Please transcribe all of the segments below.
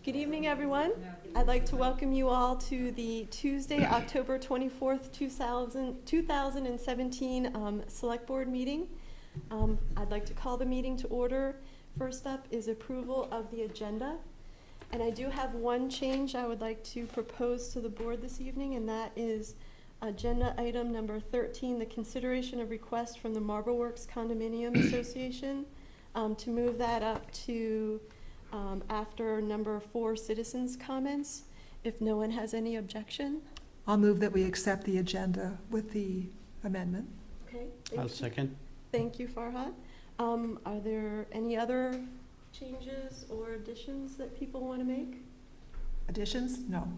Good evening, everyone. I'd like to welcome you all to the Tuesday, October 24th, 2017 Select Board meeting. I'd like to call the meeting to order. First up is approval of the agenda. And I do have one change I would like to propose to the board this evening, and that is agenda item number 13, the consideration of request from the Marble Works Condominium Association, to move that up to after number 4, citizens' comments, if no one has any objection. I'll move that we accept the agenda with the amendment. Okay. I'll second. Thank you, Farhad. Are there any other changes or additions that people want to make? Additions? No.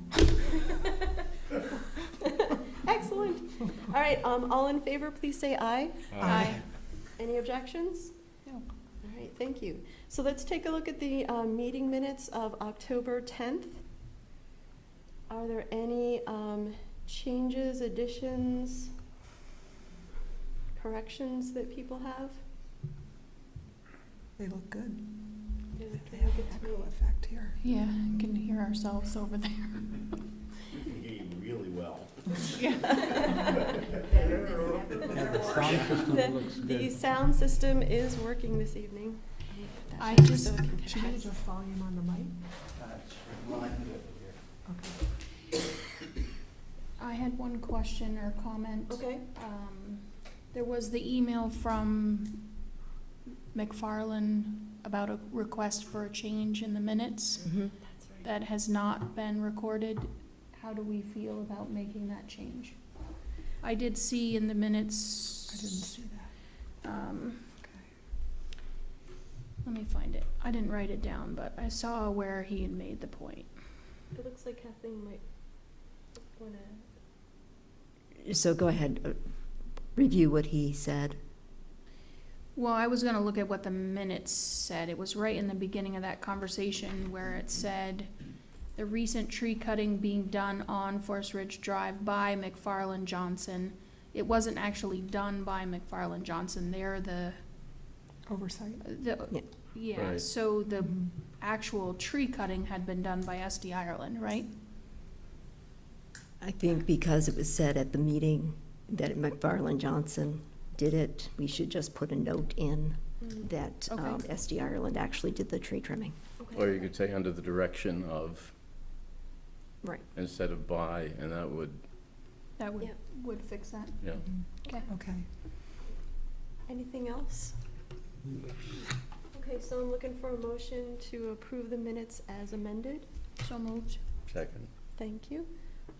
Excellent. All right, all in favor, please say aye. Aye. Any objections? No. All right, thank you. So let's take a look at the meeting minutes of October 10th. Are there any changes, additions, corrections that people have? They look good. They look They have good an to me. echo effect here. Yeah, can hear ourselves over there. We can hear you really well. Yeah, the sound system looks The good. sound system is working this evening. I just- So it can Should we catch. adjust volume on the mic? Okay. I had one question or comment. Okay. There was the email from McFarland about a request for a change in the minutes That's right. that has not been recorded. How do we feel about making that change? I did see in the minutes. I didn't see that. Okay. Let me find it. I didn't write it down, but I saw where he had made the point. It looks like Kathleen might want to. So go ahead, review what he said. Well, I was gonna look at what the minutes said. It was right in the beginning of that conversation where it said, the recent tree cutting being done on Forest Ridge Drive by McFarland Johnson. It wasn't actually done by McFarland Johnson. They're the, Oversight. Yeah. yeah, Right. so the actual tree cutting had been done by SD Ireland, right? I think because it was said at the meeting that McFarland Johnson did it, we should just put a note in that Okay. SD Ireland actually did the tree trimming. Or you could say under the direction of, Right. instead of by, and that would, That Yeah. would fix that. yeah. Okay. Okay. Anything else? Okay, so I'm looking for a motion to approve the minutes as amended. So moved. Second. Thank you.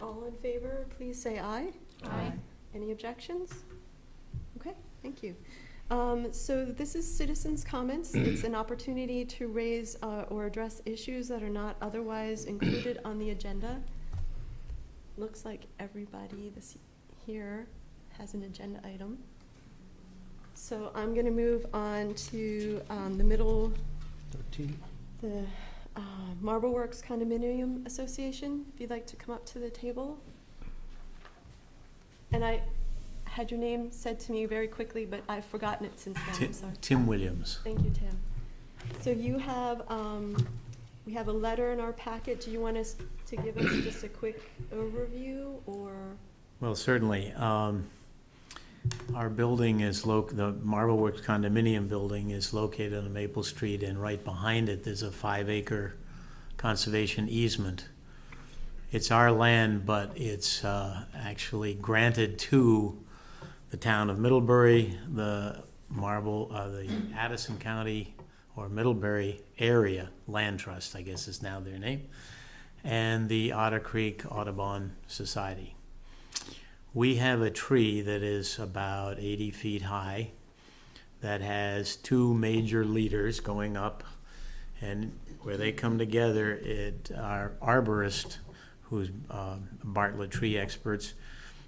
All in favor, please say aye. Aye. Any objections? Okay, thank you. So this is citizens' comments. It's an opportunity to raise or address issues that are not otherwise included on the agenda. Looks like everybody here has an agenda item. So I'm gonna move on to the Marble Works Condominium Association, if you'd like to come up to the table. And I had your name said to me very quickly, but I've forgotten it since then, I'm sorry. Tim Williams. Thank you, Tim. So you have, we have a letter in our packet. Do you want us to give us just a quick overview, or? Well, certainly. Our building is the Marble Works condominium building is located on Maple Street, and right behind it, there's a 5-acre conservation easement. It's our land, but it's actually granted to the town of Middlebury, the Addison County or Middlebury Area Land Trust, I guess is now their name, and the Otter Creek Audubon Society. We have a tree that is about 80 feet high that has 2 major leaders going up, and where they come together, our arborist, who's Bartlett tree experts,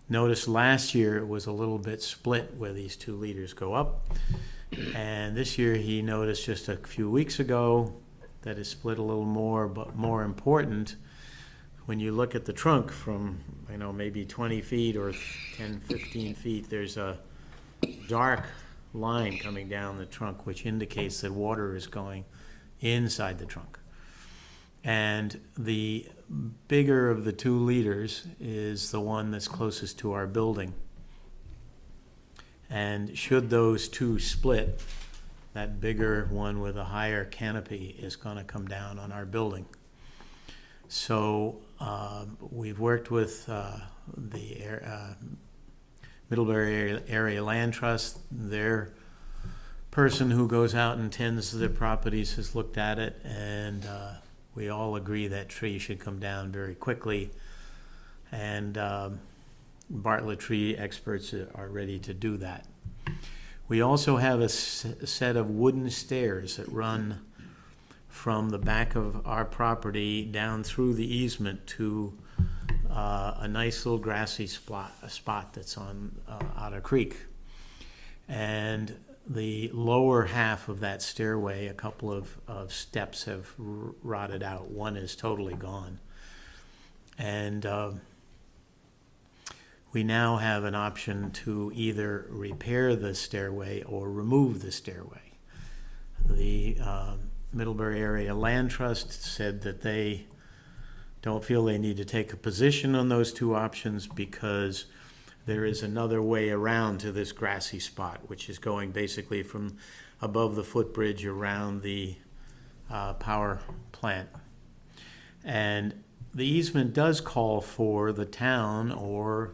noticed last year it was a little bit split where these 2 leaders go up. And this year he noticed just a few weeks ago that it split a little more, but more important, when you look at the trunk from, maybe 20 feet or 10, 15 feet, there's a dark line coming down the trunk, which indicates that water is going inside the trunk. And the bigger of the 2 leaders is the one that's closest to our building. And should those 2 split, that bigger one with a higher canopy is going to come down on our building. So we've worked with the Middlebury Area Land Trust. Their person who goes out and tends to the properties has looked at it, and we all agree that tree should come down very quickly. And Bartlett tree experts are ready to do that. We also have a set of wooden stairs that run from the back of our property down through the easement to a nice little grassy spot that's on Otter Creek. And the lower half of that stairway, a couple of steps have rotted out. One is totally gone. And we now have an option to either repair the stairway or remove the stairway. The Middlebury Area Land Trust said that they don't feel they need to take a position on those 2 options because there is another way around to this grassy spot, which is going basically from above the footbridge around the power plant. And the easement does call for the town or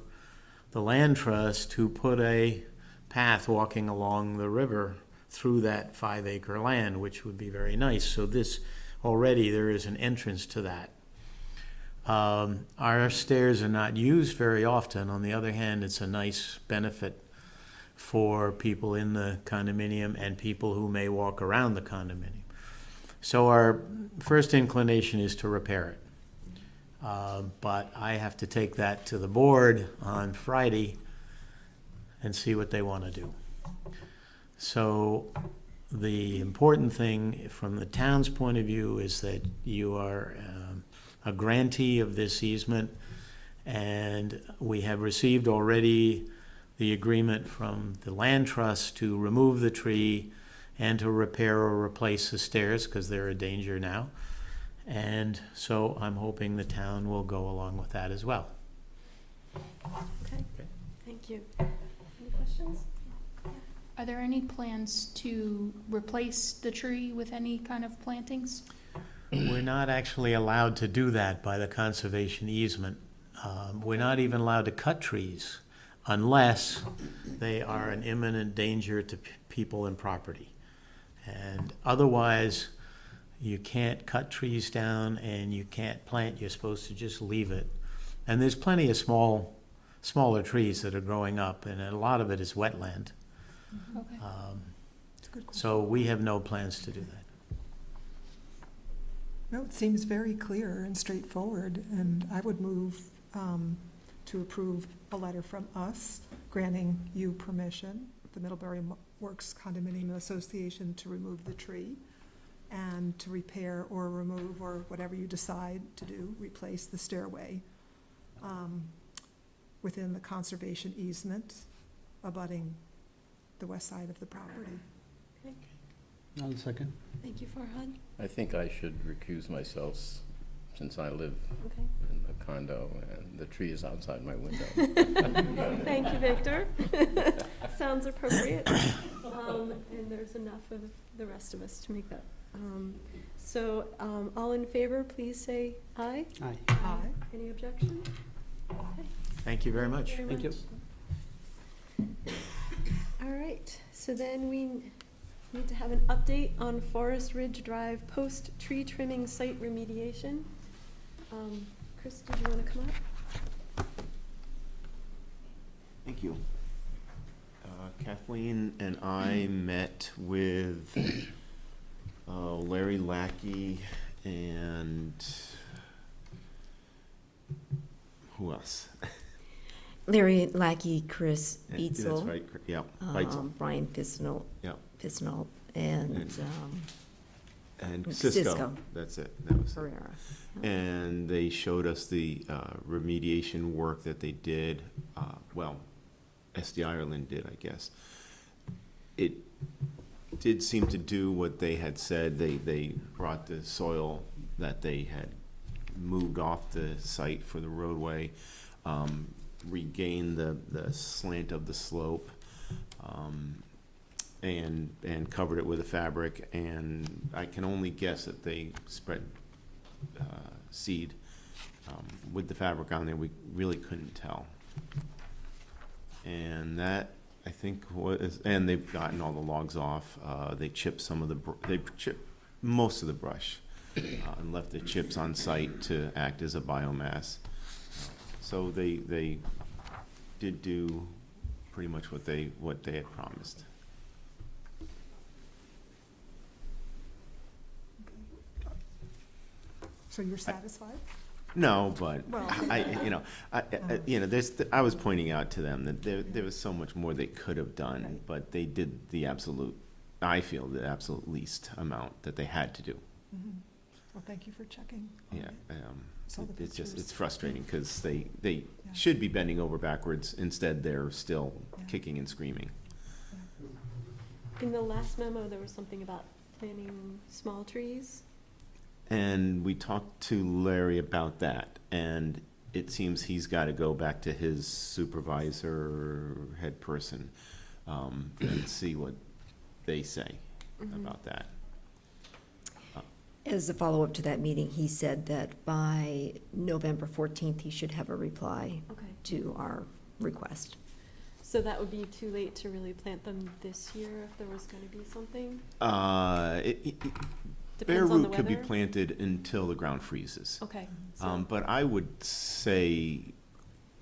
the land trust to put a path walking along the river through that 5-acre land, which would be very nice. So this, already there is an entrance to that. Our stairs are not used very often. On the other hand, it's a nice benefit for people in the condominium and people who may walk around the condominium. So our first inclination is to repair it. But I have to take that to the board on Friday and see what they want to do. So the important thing from the town's point of view is that you are a grantee of this easement, and we have received already the agreement from the land trust to remove the tree and to repair or replace the stairs because they're a danger now. And so I'm hoping the town will go along with that as well. Okay, thank you. Any questions? Are there any plans to replace the tree with any kind of plantings? We're not actually allowed to do that by the conservation easement. We're not even allowed to cut trees unless they are an imminent danger to people and property. And otherwise, you can't cut trees down and you can't plant. You're supposed to just leave it. And there's plenty of smaller trees that are growing up, and a lot of it is wetland. Okay. It's a good question. So we have no plans to do that. No, it seems very clear and straightforward, and I would move to approve a letter from us granting you permission, the Middlebury Works Condominium Association, to remove the tree and to repair or remove, or whatever you decide to do, replace the stairway within the conservation easement abutting the west side of the property. Okay, I'll second. thank you, Farhad. I think I should recuse myself since I live Okay. in the condo and the tree is outside my window. Thank you, Victor. Sounds appropriate. And there's enough of the rest of us to make that. All in favor, please say aye. Aye. Aye. Any objection? Okay. Thank you very much. Thank you. All right, so then we need to have an update on Forest Ridge Drive post-tree trimming site remediation. Chris, did you want to come up? Thank you. Kathleen and I met with Larry Lackey and who else? Larry Lackey, Chris That's Beetzel, right, yeah, Beitzel. Brian Pisnell, Yeah. and And Cisco. Cisco, that's it, that was it. Herrera. And they showed us the remediation work that they did, SD Ireland did, I guess. did seem to do what they had said. They brought the soil that they had moved off the site for the roadway, regained the slant of the slope, and covered it with a fabric. And I can only guess that they spread seed with the fabric on there. We really couldn't tell. And that, I think, was, and they've gotten all the logs off. They chipped they chipped most of the brush and left the chips on site to act as a biomass. So they did do pretty much what they had promised. So you're satisfied? No, but Well- I was pointing out to them that there was so much more they could have done, Right. but they did the absolute least amount that they had to do. Mhm. Well, thank you for checking. on Yeah, it. Saw the it's just, pictures. it's frustrating because they Yeah. should be bending over backwards. Instead, they're still Yeah. kicking and screaming. In the last memo, there was something about planting small trees. And we talked to Larry about that, and it seems he's got to go back to his supervisor, head person, and see what they say about that. As a follow-up to that meeting, he said that by November 14th, he should have a reply Okay. to our request. So that would be too late to really plant them this year if there was gonna be something? Bare Bare on the root could be weather? planted until the ground freezes. Okay. So, But I would say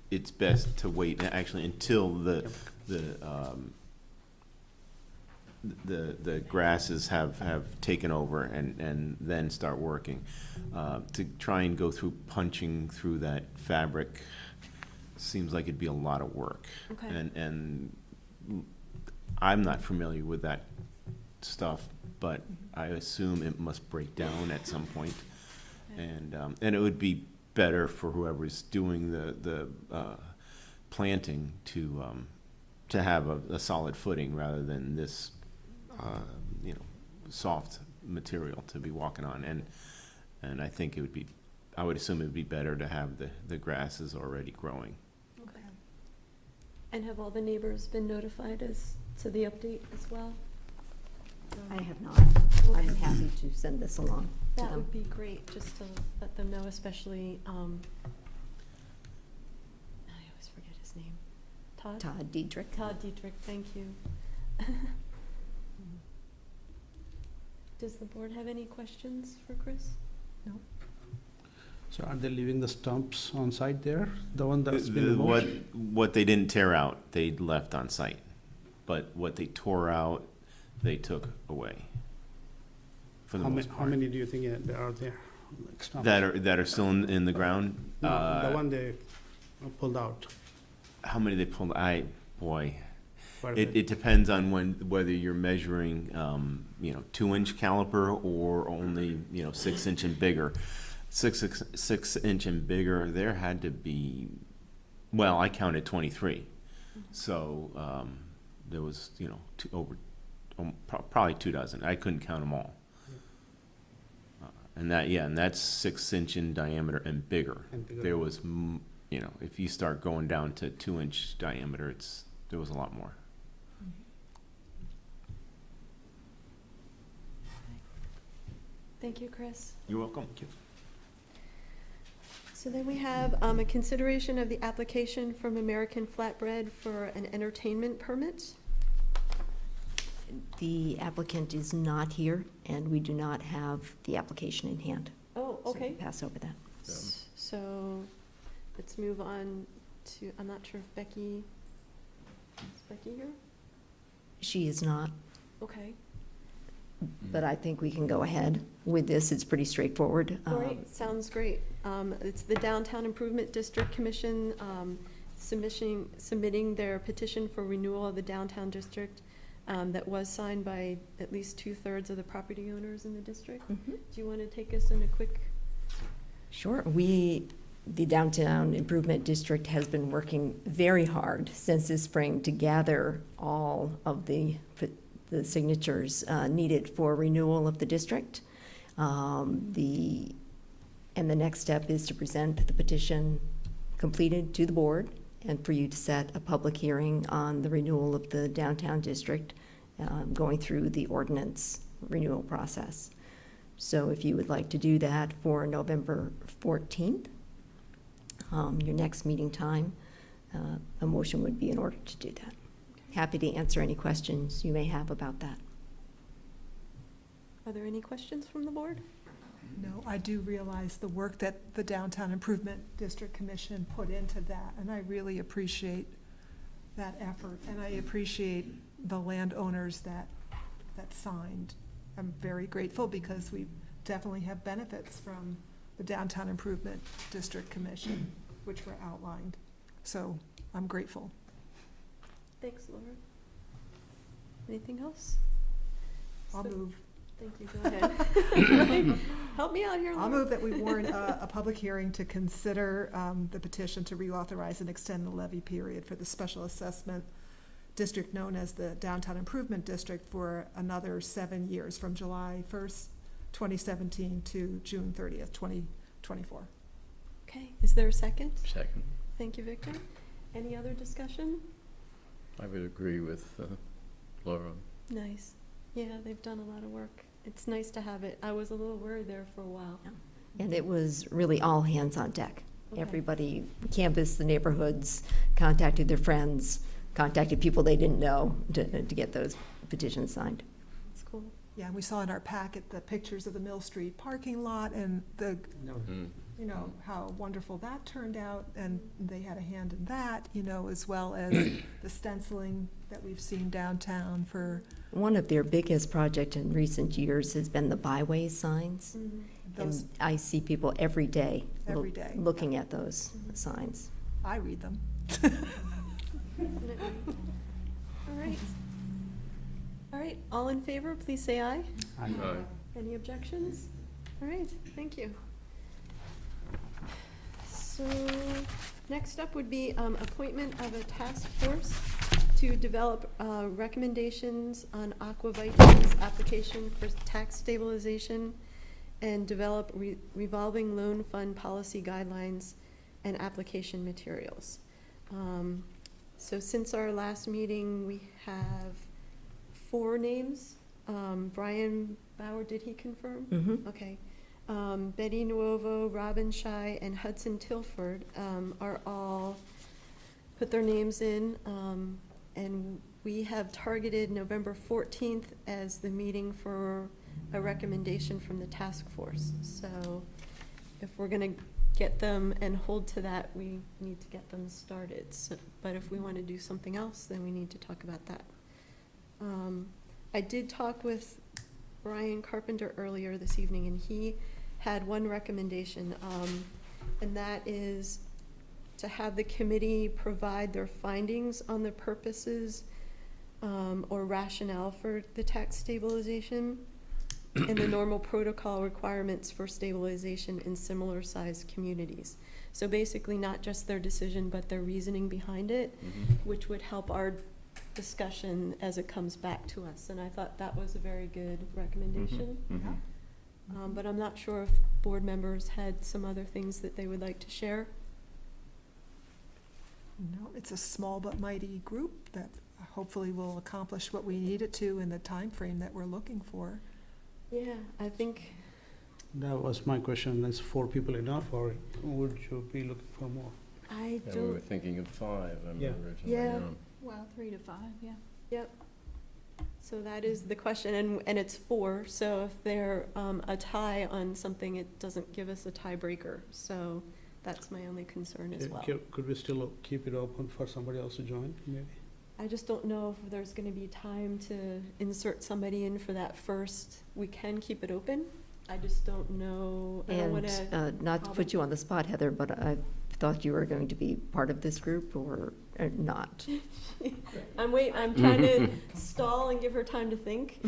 it's best to wait actually until the grasses have taken over and then start working. To try and go through punching through that fabric seems like it'd be a lot of work. Okay. And I'm not familiar with that stuff, but I assume it must break down at some point. And it would be better for whoever's doing the planting to have a solid footing rather than this, soft material to be walking on. And I think I would assume it would be better to have the grasses already growing. okay. And have all the neighbors been notified as to the update as well? I have not. I'm happy to send this along to That them. would be great, just to let them know, especially, I always forget his name. Todd? Todd Diedrich. Todd Dietrich, thank you. Does the board have any questions for Chris? So are they leaving the stumps on site there? The one that's been removed? What they didn't tear out, they left on site. But what they tore out, they took away. For the most How part. many do you think there are there? Like stumps? That are still in the ground? No, the one they pulled out. How many they pulled? Boy, Quite a bit. it depends on whether you're measuring, 2-inch caliper or only, 6-inch and bigger. 6-inch and bigger, there had to be, well, I counted 23. So, there was, probably 24. I couldn't count them all. And that's 6-inch in diameter and bigger. And bigger. There was, if you start going down to 2-inch diameter, there was a lot more. Thank you, Chris. You're welcome. So then we have a consideration of the application from American Flatbread for an entertainment permit. The applicant is not here, and we do not have the application in hand. Oh, So okay. pass over that. So let's move on to, I'm not sure if is Becky here? She is not, Okay. but I think we can go ahead with this. It's pretty straightforward. All right, sounds great. It's the Downtown Improvement District Commission submitting their petition for renewal of the downtown district that was signed by at least 2/3 of the property owners in the district. Mhm. Do you want to take us in a quick? Sure. The Downtown Improvement District has been working very hard since this spring to gather all of the the signatures needed for renewal of the district. And the next step is to present the petition completed to the board and for you to set a public hearing on the renewal of the downtown district, going through the ordinance renewal process. So if you would like to do that for November 14th, your next meeting time, a motion would be in order to do that. Happy to answer any questions you may have about that. Are there any questions from the board? No, I do realize the work that the Downtown Improvement District Commission put into that, and I really appreciate that effort, and I appreciate the landowners that signed. I'm very grateful because we definitely have benefits from the Downtown Improvement District Commission, which were outlined. So I'm grateful. Thanks, Laura. Anything else? I'll So- move. Thank you, go ahead. Help me out here, Laura. I'll move that we warn a public hearing to consider the petition to reauthorize and extend the levy period for the special assessment district known as the Downtown Improvement District for another 7 years, from July 1st, 2017 to June 30th, 2024. Okay, is there a second? Second. Thank you, Victor. Any other discussion? I would agree with Laura. Nice. Yeah, they've done a lot of work. It's nice to have it. I was a little worried there for a while. And it was really all hands on deck. Okay. Everybody canvassed the neighborhoods, contacted their friends, contacted people they didn't know to get those petitions signed. That's cool. Yeah, and we saw in our packet the pictures of the Mill Street parking lot and the, you know, how wonderful that turned out, and they had a hand in that, you know, as well as the stenciling that we've seen downtown for One of their biggest projects in recent years has been the byway signs. those. And I see people every day. Every day. Looking at those signs. I read them. Definitely. All right. All right, all in favor, please say aye. Aye. Any objections? All right, thank you. So, next up would be appointment of a task force to develop recommendations on Aqua application for tax stabilization and develop revolving loan fund policy guidelines and application materials. So since our last meeting, we have 4 names. Brian Bauer, did he confirm? Mm-hmm. Okay. Betty Nuovo, Robin Shai, and Hudson Tilford are all put their names in. And we have targeted November 14th as the meeting for a recommendation from the task force. So if we're going to get them and hold to that, we need to get them started. So, but if we want to do something else, then we need to talk about that. I did talk with Brian Carpenter earlier this evening, and he had one recommendation, and that is to have the committee provide their findings on the purposes or rationale for the tax stabilization and the normal protocol requirements for stabilization in similar sized communities. So basically not just their decision, but their reasoning behind it, which would help our discussion as it comes back to us. And I thought that was a very good recommendation. But I'm not sure if board members had some other things that they would like to share. No, it's a small but mighty group that hopefully will accomplish what we need it to in the time frame that we're looking for. Yeah, I think, That was my question. Is 4 people enough, or would you be looking for more? I And we were don't, thinking of 5, I Yeah. remember originally. Yeah. Well, 3 to 5, yeah. yep. So that is the question, and it's 4, so if they're a tie on something, it doesn't give us a tiebreaker. So that's my only concern as well. Could we still keep it open for somebody else to join, maybe? I just don't know if there's gonna be time to insert somebody in for that first. We can keep it open. I just don't know, I don't wanna. And not to put you on the spot, Heather, but I thought you were going to be part of this group or not. I'm trying to stall and give her time to think.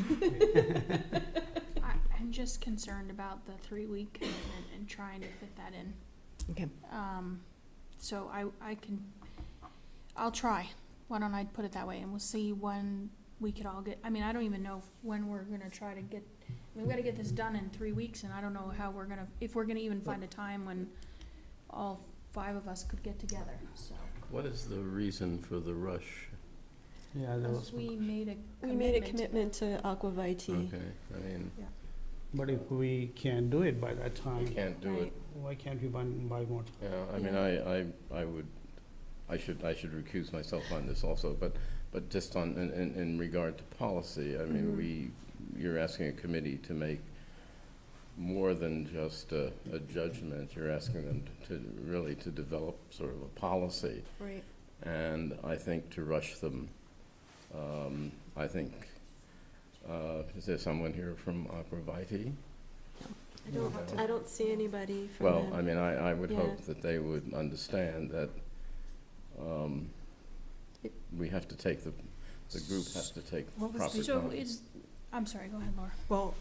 I'm just concerned about the 3-week commitment and trying to fit that in. Okay. So I'll try. Why don't I put it that way, and we'll see when we could all get, I mean, I don't even know when we're gonna try to get, I mean, we gotta get this done in 3 weeks, and I don't know how we're gonna, if we're gonna even find a time when all 5 of us could get together, so. What is the reason for the rush? Yeah, that was, We made a We made a commitment commitment to Aqua Vitae. Okay, I mean, but if we can't do it by that we time, can't do it. Right. why can't we buy more time? Yeah, I mean, I should recuse myself on this also, but just on, in regard to policy, I mean, you're asking a committee to make more than just a judgment, you're asking them to really to develop sort of a policy. Right. And I think to rush them, I think, is there someone here from Aqua Vitae? I don't see anybody from Well, them. I mean, I would Yeah. hope that they would understand that we have to take, the group has to take What was proper the- So time. is, I'm sorry, go ahead, Laura. Well,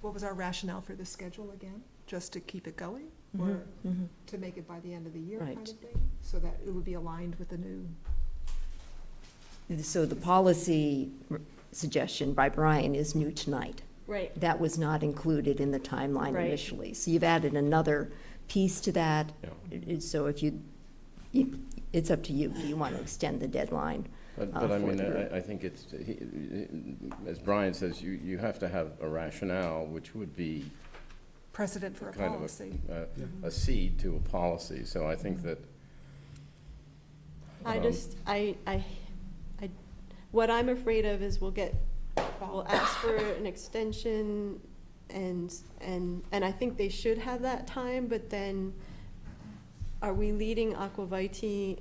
what was our rationale for the schedule again? Just to keep it going? Or Mhm, mhm. to make it by the end of the year kind Right. of thing? So that it would be aligned with the new, So the policy suggestion by Brian is new tonight. Right. That was not included in the timeline Right. initially. So you've added another piece to that. Yeah. So if it's up to you. Do you want to extend the deadline? But for I mean, the group. I think it's, as Brian says, you have to have a rationale, which would be precedent for a kind policy. of a seed to a policy. So I think that. I just, what I'm afraid of is we'll ask for an extension and I think they should have that time, but then are we leading Aqua Vitae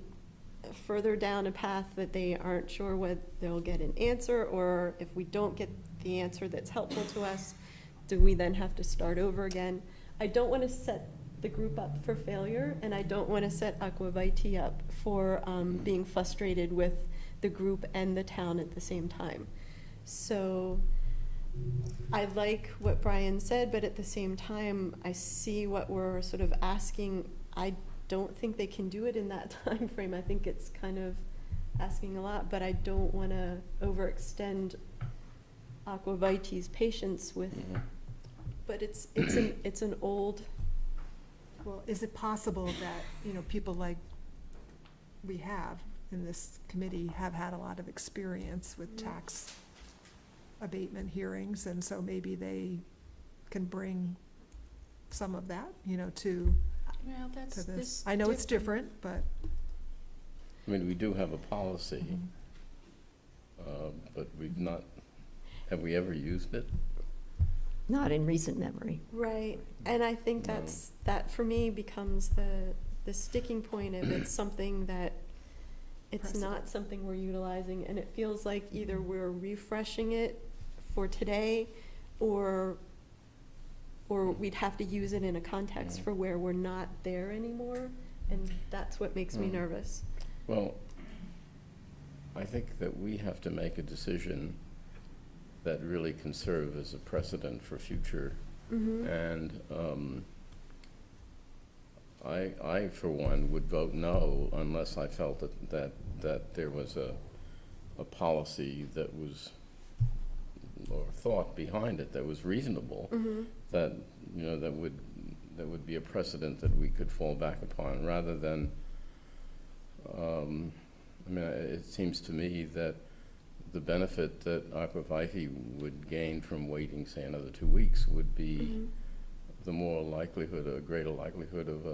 further down a path that they aren't sure whether they'll get an answer, or if we don't get the answer that's helpful to us, do we then have to start over again? I don't want to set the group up for failure, and I don't want to set Aqua Vitae up for being frustrated with the group and the town at the same time. So I like what Brian said, but at the same time, I see what we're sort of asking. I don't think they can do it in that time frame. I think it's kind of asking a lot, but I don't want to overextend Aqua Vitae's patience with. Mhm. But it's an old. Well, is it possible that, people like we have in this committee have had a lot of experience with tax abatement hearings, and so maybe they can bring some of that, to Well, that's this? this. I know it's different, but. I mean, we do have a policy, Mhm. but we've not, have we ever used it? Not in recent memory. Right, and I think No. that for me becomes the sticking point of it's something that it's not Precedent. something we're utilizing, and it feels like either we're refreshing it for today, or we'd have to use it in a context Yeah. for where we're not there anymore, and that's what makes me Mm. nervous. Well, I think that we have to make a decision that really can serve as a precedent for future. Mm-hmm. And I, for one, would vote no unless I felt that there was a policy that was, or thought behind it that was reasonable, Mm-hmm. that, that would be a precedent that we could fall back upon, rather than, it seems to me that the benefit that Aqua Vitae would gain from waiting, say, another 2 weeks would be Mm-hmm. the more likelihood, a greater likelihood of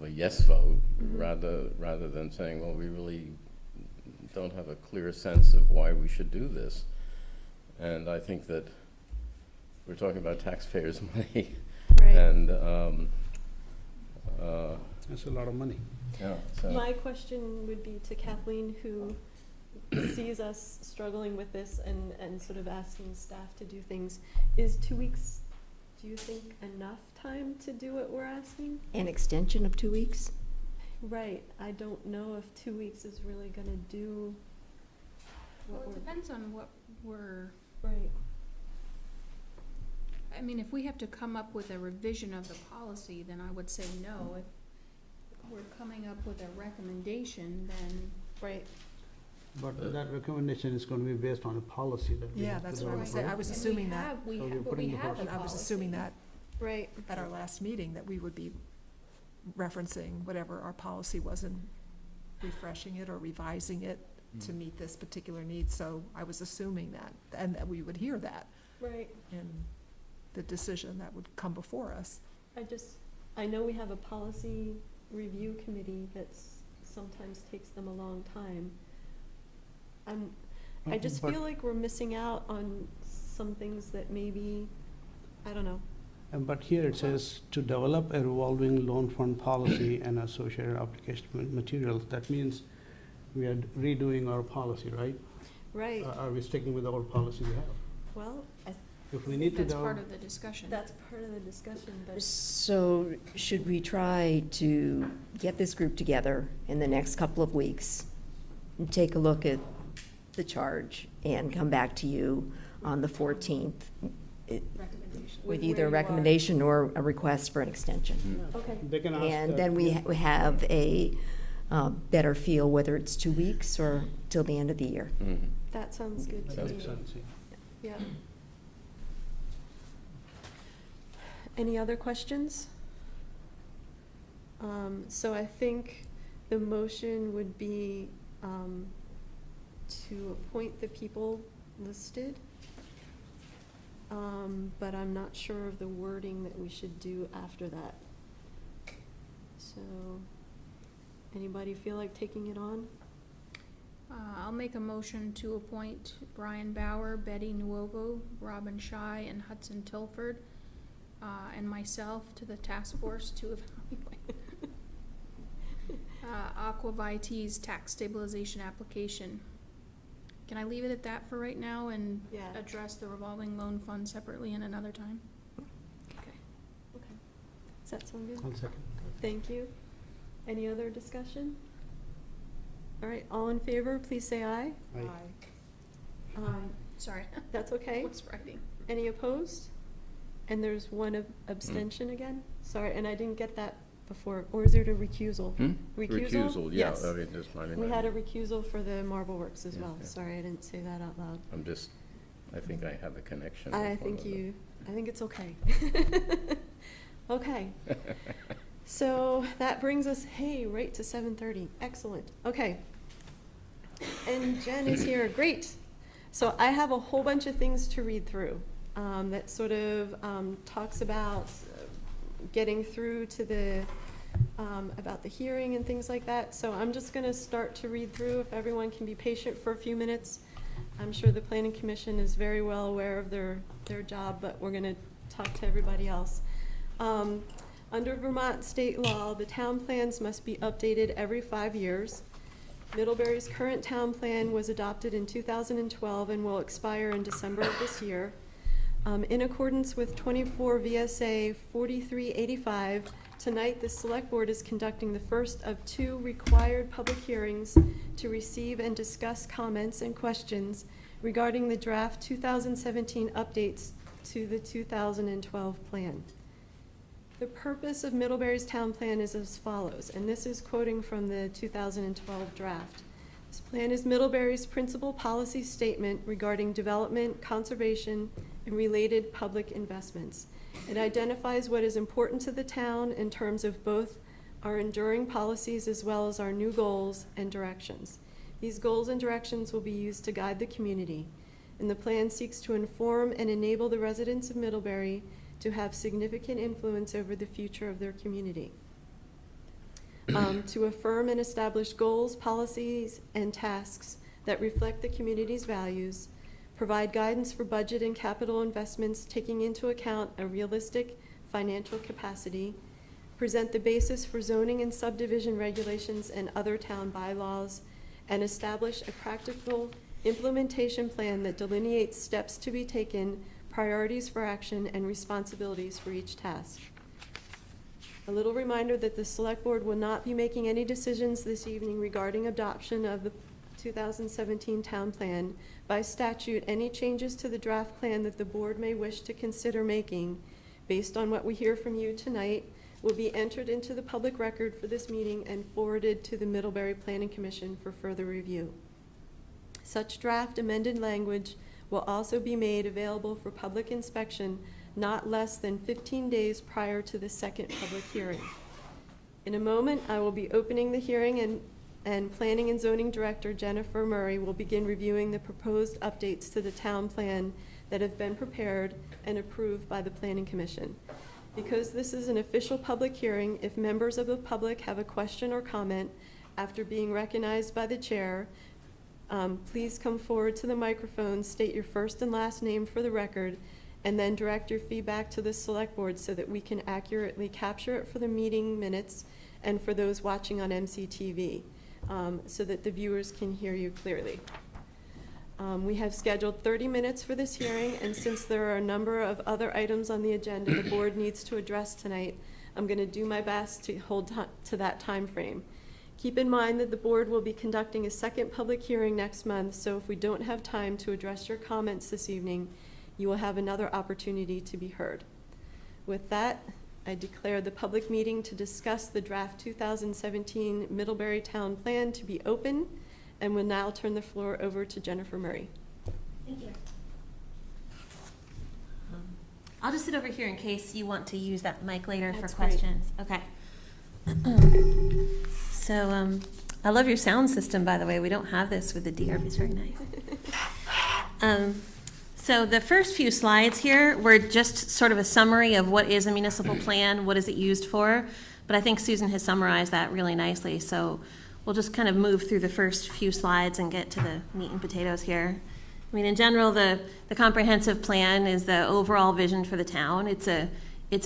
a yes vote, Mhm. rather than saying, well, we really don't have a clear sense of why we should do this. And I think that we're talking about taxpayers' money, Right. and, That's a lot of money. yeah, so. My question would be to Kathleen, who sees us struggling with this and sort of asking staff to do things. Is 2 weeks, do you think, enough time to do what we're asking? An extension of 2 weeks? Right, I don't know if 2 weeks is really gonna do Well, what it we're, depends on what we're, right, I mean, if we have to come up with a revision of the policy, then I would say no. If we're coming up with a recommendation, then right. But that recommendation is going to be based on a policy that we Yeah, have to that's what I was develop, saying. right? I was And assuming that, have- We So have, you're but putting we the have policy. a I was policy. assuming that Right. at our last meeting, that we would be referencing whatever our policy was and refreshing it or revising it to meet this particular need. So I was assuming that, and that we would hear that Right. in the decision that would come before us. I know we have a policy review committee that's, sometimes takes them a long time. I just But- feel like we're missing out on some things that maybe, I don't know. But here it says to develop a revolving loan fund policy and associated application materials. That means we are redoing our policy, right? Right, Are we sticking with our policy we have? well, If we need to That's part develop, of the discussion. that's part of the discussion, but, So should we try to get this group together in the next couple of weeks and take a look at the charge and come back to you on the 14th Recommendation. with With either where a you are. recommendation or a request for an extension? okay, they can ask. And then we have a better feel whether it's 2 weeks or till the end of the year. Mhm. that sounds good to That me. makes sense, yeah. Yeah. Any other questions? So I think the motion would be, to appoint the people listed. But I'm not sure of the wording that we should do after that. So, anybody feel like taking it on? I'll make a motion to appoint Brian Bauer, Betty Nuovo, Robin Shy, and Hudson Tilford, and myself to the task force to evaluate Aqua Vitae's tax stabilization application. Can I leave it at that for right now and Yeah. address the revolving loan fund separately in another time? Okay. Does that sound good? I'll second. Thank you. Any other discussion? All right, all in favor, please say aye. Aye. Sorry, That's okay. what's writing? Any opposed? And there's one abstention again? Sorry, and I didn't get that before, or is there a recusal? Hmm? Recusal? Yeah, Yes. I mean, just, I mean. We had a recusal for the Marble Works as Yeah, well. yeah. Sorry, I didn't say that out loud. I'm just, I think I have a connection. I with one think of them. I think it's okay. Okay. So that brings us, hey, right to 7:30. Excellent. Okay. And Jen is here. Great. So I have a whole bunch of things to read through that sort of talks about getting through to the, about the hearing and things like that. So I'm just going to start to read through. If everyone can be patient for a few minutes. I'm sure the Planning Commission is very well aware of their job, but we're going to talk to everybody else. Under Vermont state law, the town plans must be updated every 5 years. Middlebury's current town plan was adopted in 2012 and will expire in December of this year. In accordance with 24 VSA 4385, tonight the Select Board is conducting the first of 2 required public hearings to receive and discuss comments and questions regarding the draft 2017 updates to the 2012 plan. The purpose of Middlebury's town plan is as follows, and this is quoting from the 2012 draft. This plan is Middlebury's principal policy statement regarding development, conservation, and related public investments. It identifies what is important to the town in terms of both our enduring policies as well as our new goals and directions. These goals and directions will be used to guide the community, and the plan seeks to inform and enable the residents of Middlebury to have significant influence over the future of their community. To affirm and establish goals, policies, and tasks that reflect the community's values, provide guidance for budget and capital investments taking into account a realistic financial capacity, present the basis for zoning and subdivision regulations and other town bylaws, and establish a practical implementation plan that delineates steps to be taken, priorities for action, and responsibilities for each task. A little reminder that the Select Board will not be making any decisions this evening regarding adoption of the 2017 town plan. By statute, any changes to the draft plan that the board may wish to consider making, based on what we hear from you tonight, will be entered into the public record for this meeting and forwarded to the Middlebury Planning Commission for further review. Such draft amended language will also be made available for public inspection not less than 15 days prior to the second public hearing. In a moment, I will be opening the hearing, and Planning and Zoning Director Jennifer Murray will begin reviewing the proposed updates to the town plan that have been prepared and approved by the Planning Commission. Because this is an official public hearing, if members of the public have a question or comment after being recognized by the chair, please come forward to the microphone, state your first and last name for the record, and then direct your feedback to the select board so that we can accurately capture it for the meeting minutes and for those watching on MCTV, so that the viewers can hear you clearly. We have scheduled 30 minutes for this hearing, and since there are a number of other items on the agenda the board needs to address tonight, I'm going to do my best to hold to that time frame. Keep in mind that the board will be conducting a second public hearing next month, so if we don't have time to address your comments this evening, you will have another opportunity to be heard. With that, I declare the public meeting to discuss the draft 2017 Middlebury Town Plan to be open, and will now turn the floor over to Jennifer Murray. Thank you. I'll just sit over here in case you want to use that mic later That's for great. questions. Okay. So I love your sound system, by the way. We don't have this with the DRB. It's very nice. So the first few slides here were just sort of a summary of what is a municipal plan, what is it used for, but I think Susan has summarized that really nicely. So we'll just kind of move through the first few slides and get to the meat and potatoes here. I mean, in general, the comprehensive plan is the overall vision for the town. It's a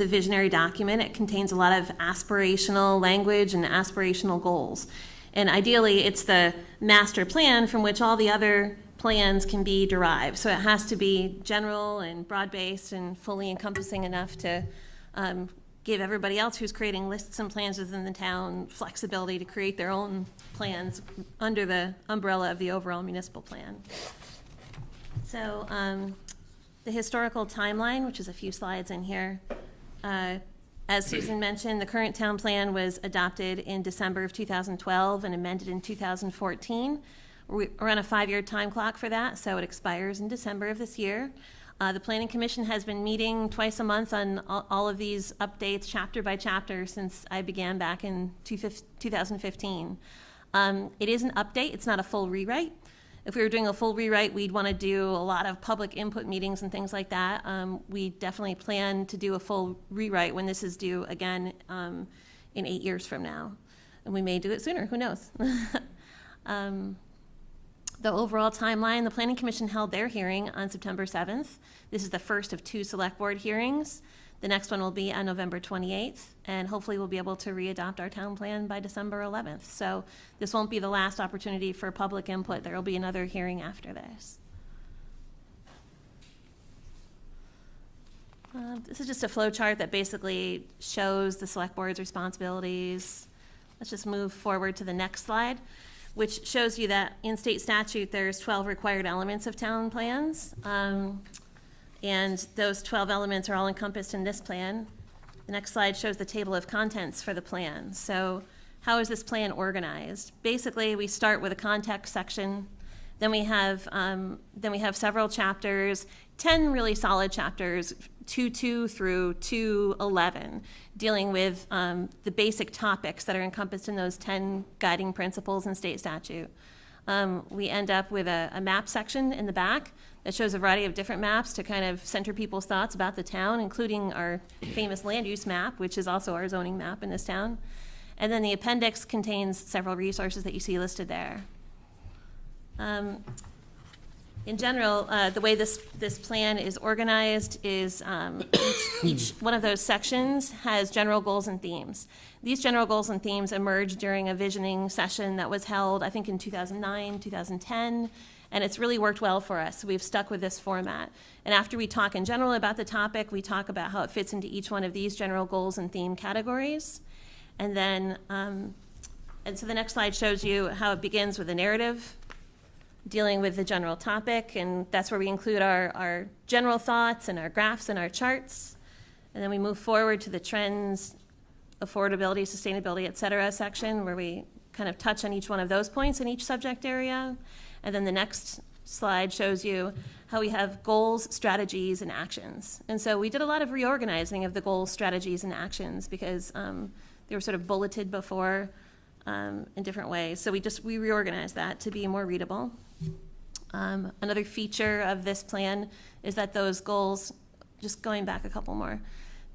visionary document. It contains a lot of aspirational language and aspirational goals. And ideally, it's the master plan from which all the other plans can be derived. So it has to be general and broad-based and fully encompassing enough to give everybody else who's creating lists and plans within the town flexibility to create their own plans under the umbrella of the overall municipal plan. So the historical timeline, which is a few slides in here, as Susan mentioned, the current town plan was adopted in December of 2012 and amended in 2014. We're on a 5-year time clock for that, so it expires in December of this year. The Planning Commission has been meeting twice a month on all of these updates, chapter by chapter, since I began back in 2015. It is an update. It's not a full rewrite. If we were doing a full rewrite, we'd want to do a lot of public input meetings and things like that. We definitely plan to do a full rewrite when this is due again in 8 years from now. And we may do it sooner. Who knows? The overall timeline, the Planning Commission held their hearing on September 7th. This is the first of 2 Select Board hearings. The next one will be on November 28th, and hopefully we'll be able to readopt our town plan by December 11th. So this won't be the last opportunity for public input. There will be another hearing after this. This is just a flow chart that basically shows the Select Board's responsibilities. Let's just move forward to the next slide, which shows you that in state statute, there's 12 required elements of town plans. And those 12 elements are all encompassed in this plan. The next slide shows the table of contents for the plan. So how is this plan organized? Basically, we start with a context section. Then we have several chapters, 10 really solid chapters, 2.2 through 2.11, dealing with the basic topics that are encompassed in those 10 guiding principles in state statute. We end up with a map section in the back that shows a variety of different maps to kind of center people's thoughts about the town, including our famous land use map, which is also our zoning map in this town. And then the appendix contains several resources that you see listed there. In general, the way this plan is organized is each one of those sections has general goals and themes. These general goals and themes emerged during a visioning session that was held, I think, in 2009, 2010, and it's really worked well for us. So we've stuck with this format. And after we talk in general about the topic, we talk about how it fits into each one of these general goals and theme categories. And then, and so the next slide shows you how it begins with a narrative, dealing with the general topic, and that's where we include our general thoughts and our graphs and our charts. And then we move forward to the trends, affordability, sustainability, et cetera section, where we kind of touch on each one of those points in each subject area. And then the next slide shows you how we have goals, strategies, and actions. And so we did a lot of reorganizing of the goals, strategies, and actions because they were sort of bulleted before in different ways. So we reorganized that to be more readable. Another feature of this plan is that those goals, just going back a couple more,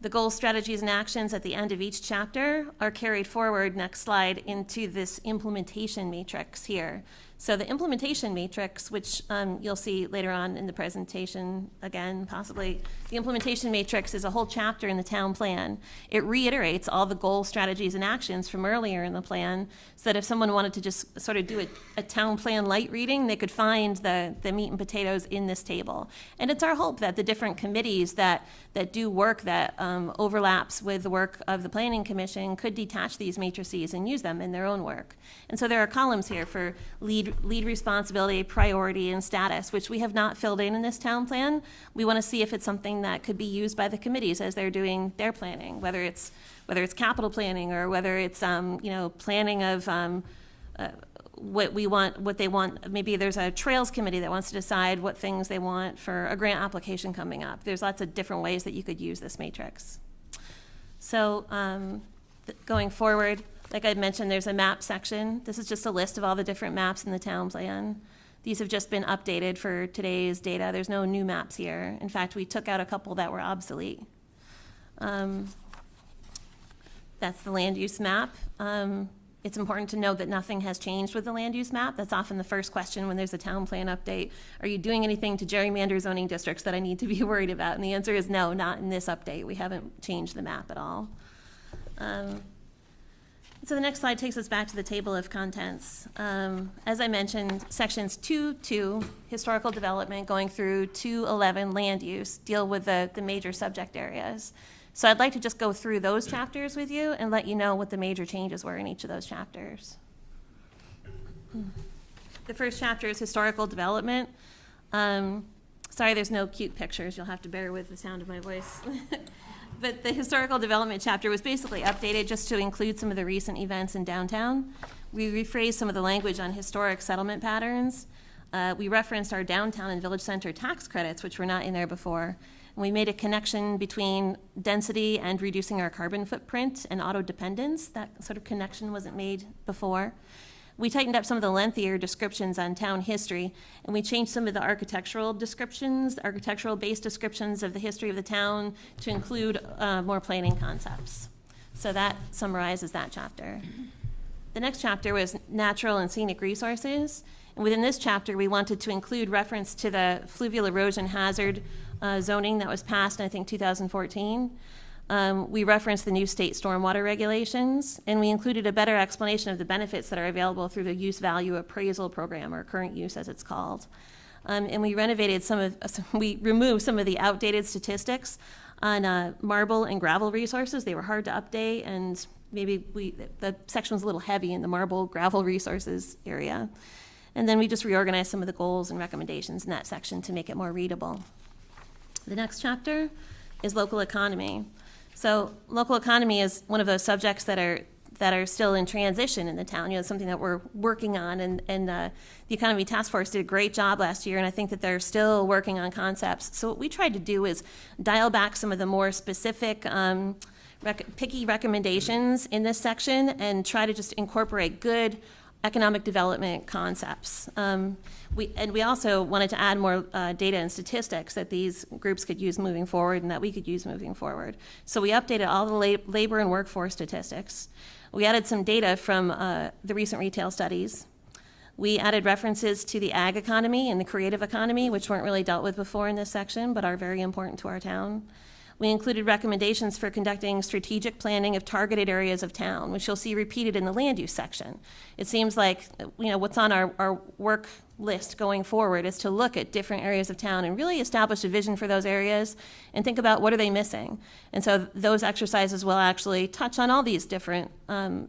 the goals, strategies, and actions at the end of each chapter are carried forward, next slide, into this implementation matrix here. So the implementation matrix, which you'll see later on in the presentation again, possibly, the implementation matrix is a whole chapter in the town plan. It reiterates all the goals, strategies, and actions from earlier in the plan, so that if someone wanted to just sort of do a town plan light reading, they could find the meat and potatoes in this table. And it's our hope that the different committees that do work that overlaps with the work of the Planning Commission could detach these matrices and use them in their own work. And so there are columns here for lead responsibility, priority, and status, which we have not filled in this town plan. We want to see if it's something that could be used by the committees as they're doing their planning, whether it's capital planning or whether it's planning of what they want. Maybe there's a trails committee that wants to decide what things they want for a grant application coming up. There's lots of different ways that you could use this matrix. So going forward, like I mentioned, there's a map section. This is just a list of all the different maps in the town plan. These have just been updated for today's data. There's no new maps here. In fact, we took out a couple that were obsolete. That's the land use map. It's important to note that nothing has changed with the land use map. That's often the first question when there's a town plan update. Are you doing anything to gerrymander zoning districts that I need to be worried about? And the answer is no, not in this update. We haven't changed the map at all. So the next slide takes us back to the table of contents. As I mentioned, sections 2.2, historical development, going through 2.11, land use, deal with the major subject areas. So I'd like to just go through those chapters with you and let you know what the major changes were in each of those chapters. The first chapter is historical development. Sorry, there's no cute pictures. You'll have to bear with the sound of my voice. But the historical development chapter was basically updated just to include some of the recent events in downtown. We rephrased some of the language on historic settlement patterns. We referenced our downtown and village center tax credits, which were not in there before. And we made a connection between density and reducing our carbon footprint and auto dependence. That sort of connection wasn't made before. We tightened up some of the lengthier descriptions on town history, and we changed some of the architectural descriptions, architectural-based descriptions of the history of the town to include more planning concepts. So that summarizes that chapter. The next chapter was natural and scenic resources, and within this chapter, we wanted to include reference to the fluvial erosion hazard zoning that was passed in, I think, 2014. We referenced the new state stormwater regulations, and we included a better explanation of the benefits that are available through the use value appraisal program, or current use as it's called. And we removed some of the outdated statistics on marble and gravel resources. They were hard to update, and maybe the section was a little heavy in the marble gravel resources area. And then we just reorganized some of the goals and recommendations in that section to make it more readable. The next chapter is local economy. So local economy is one of those subjects that are still in transition in the town. It's something that we're working on, and the Economy Task Force did a great job last year, and I think that they're still working on concepts. So what we tried to do is dial back some of the more specific picky recommendations in this section and try to just incorporate good economic development concepts. We also wanted to add more data and statistics that these groups could use moving forward and that we could use moving forward. So we updated all the labor and workforce statistics. We added some data from the recent retail studies. We added references to the ag economy and the creative economy, which weren't really dealt with before in this section, but are very important to our town. We included recommendations for conducting strategic planning of targeted areas of town, which you'll see repeated in the land use section. It seems like, what's on our work list going forward is to look at different areas of town and really establish a vision for those areas and think about what are they missing. And so those exercises will actually touch on all these different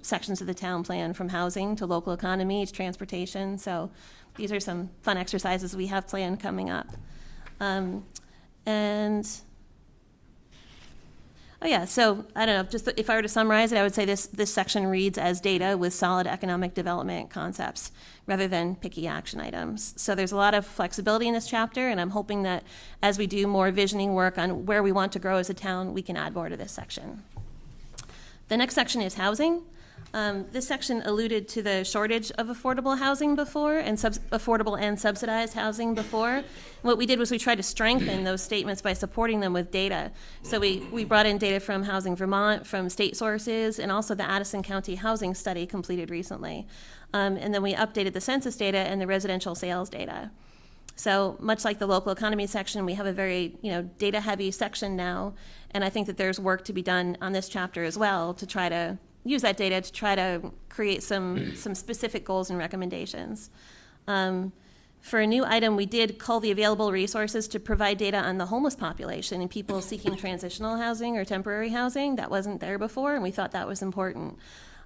sections of the town plan, from housing to local economy to transportation. So these are some fun exercises we have planned coming up. Oh, yeah, so, I don't know, just if I were to summarize it, I would say this section reads as data with solid economic development concepts, rather than picky action items. So there's a lot of flexibility in this chapter, and I'm hoping that as we do more visioning work on where we want to grow as a town, we can add more to this section. The next section is housing. This section alluded to the shortage of affordable housing before, and affordable and subsidized housing before. What we did was we tried to strengthen those statements by supporting them with data. So we brought in data from Housing Vermont, from state sources, and also the Addison County Housing Study completed recently. And then we updated the census data and the residential sales data. So much like the local economy section, we have a very, data-heavy section now, and I think that there's work to be done on this chapter as well to try to use that data to try to create some specific goals and recommendations. For a new item, we did cull the available resources to provide data on the homeless population and people seeking transitional housing or temporary housing. That wasn't there before, and we thought that was important.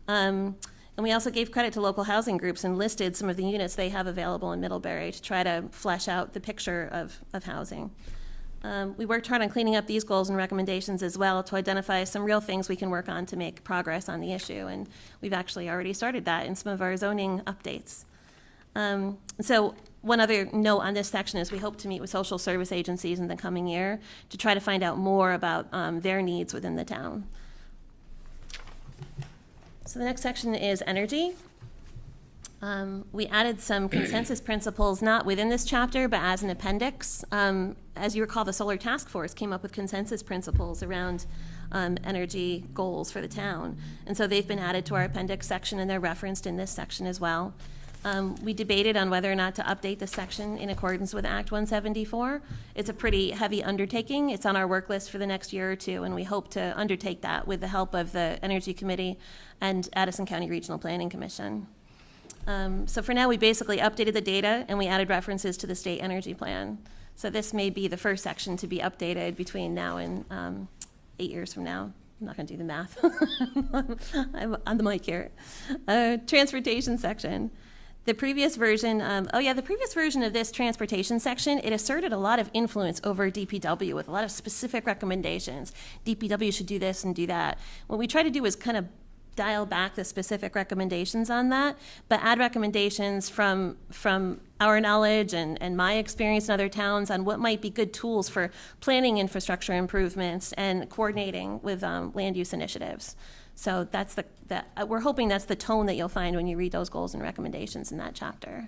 And we also gave credit to local housing groups and listed some of the units they have available in Middlebury to try to flesh out the picture of housing. We worked hard on cleaning up these goals and recommendations as well to identify some real things we can work on to make progress on the issue, and we've actually already started that in some of our zoning updates. So one other note on this section is we hope to meet with social service agencies in the coming year to try to find out more about their needs within the town. So the next section is energy. We added some consensus principles, not within this chapter, but as an appendix. As you recall, the Solar Task Force came up with consensus principles around energy goals for the town. And so they've been added to our appendix section, and they're referenced in this section as well. We debated on whether or not to update this section in accordance with Act 174. It's a pretty heavy undertaking. It's on our work list for the next year or two, and we hope to undertake that with the help of the Energy Committee and Addison County Regional Planning Commission. So for now, we basically updated the data and we added references to the state energy plan. So this may be the first section to be updated between now and 8 years from now. I'm not going to do the math. I'm on the mic here. Transportation section. The previous version, the previous version of this transportation section, it asserted a lot of influence over DPW with a lot of specific recommendations. DPW should do this and do that. What we try to do is kind of dial back the specific recommendations on that, but add recommendations from our knowledge and my experience in other towns on what might be good tools for planning infrastructure improvements and coordinating with land use initiatives. So that's we're hoping that's the tone that you'll find when you read those goals and recommendations in that chapter.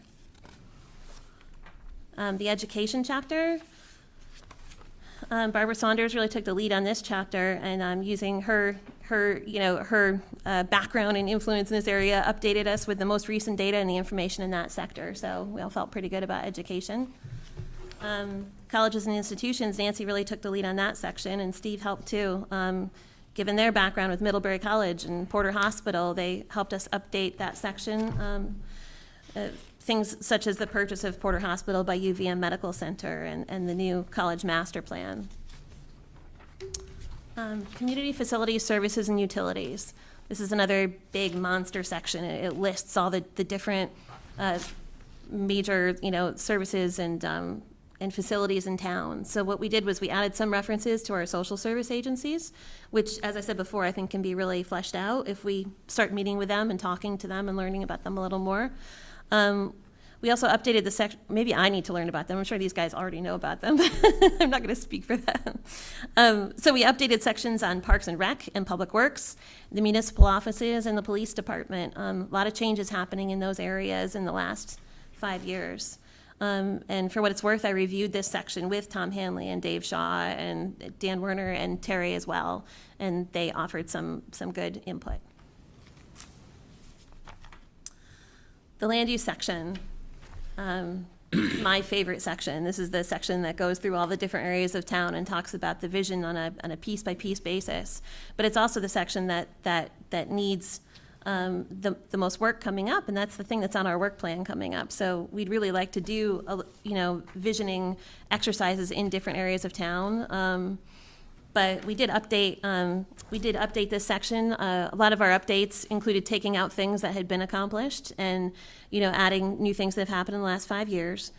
The education chapter. Barbara Saunders really took the lead on this chapter, and using her background and influence in this area, updated us with the most recent data and the information in that sector. So we all felt pretty good about education. Colleges and institutions, Nancy really took the lead on that section, and Steve helped too. Given their background with Middlebury College and Porter Hospital, they helped us update that section. Things such as the purchase of Porter Hospital by UVM Medical Center and the new college master plan. Community facilities, services, and utilities. This is another big monster section. It lists all the different major services and facilities in town. So what we did was we added some references to our social service agencies, which, as I said before, I think can be really fleshed out if we start meeting with them and talking to them and learning about them a little more. We also updated the section. Maybe I need to learn about them. I'm sure these guys already know about them, but I'm not going to speak for them. So we updated sections on Parks and Rec and Public Works, the municipal offices, and the police department. A lot of changes happening in those areas in the last 5 years. And for what it's worth, I reviewed this section with Tom Hanley and Dave Shaw and Dan Werner and Terry as well, and they offered some good input. The land use section, my favorite section. This is the section that goes through all the different areas of town and talks about the vision on a piece-by-piece basis. But it's also the section that needs the most work coming up, and that's the thing that's on our work plan coming up. So we'd really like to do visioning exercises in different areas of town. But we did update We did update this section. A lot of our updates included taking out things that had been accomplished and, adding new things that have happened in the last 5 years.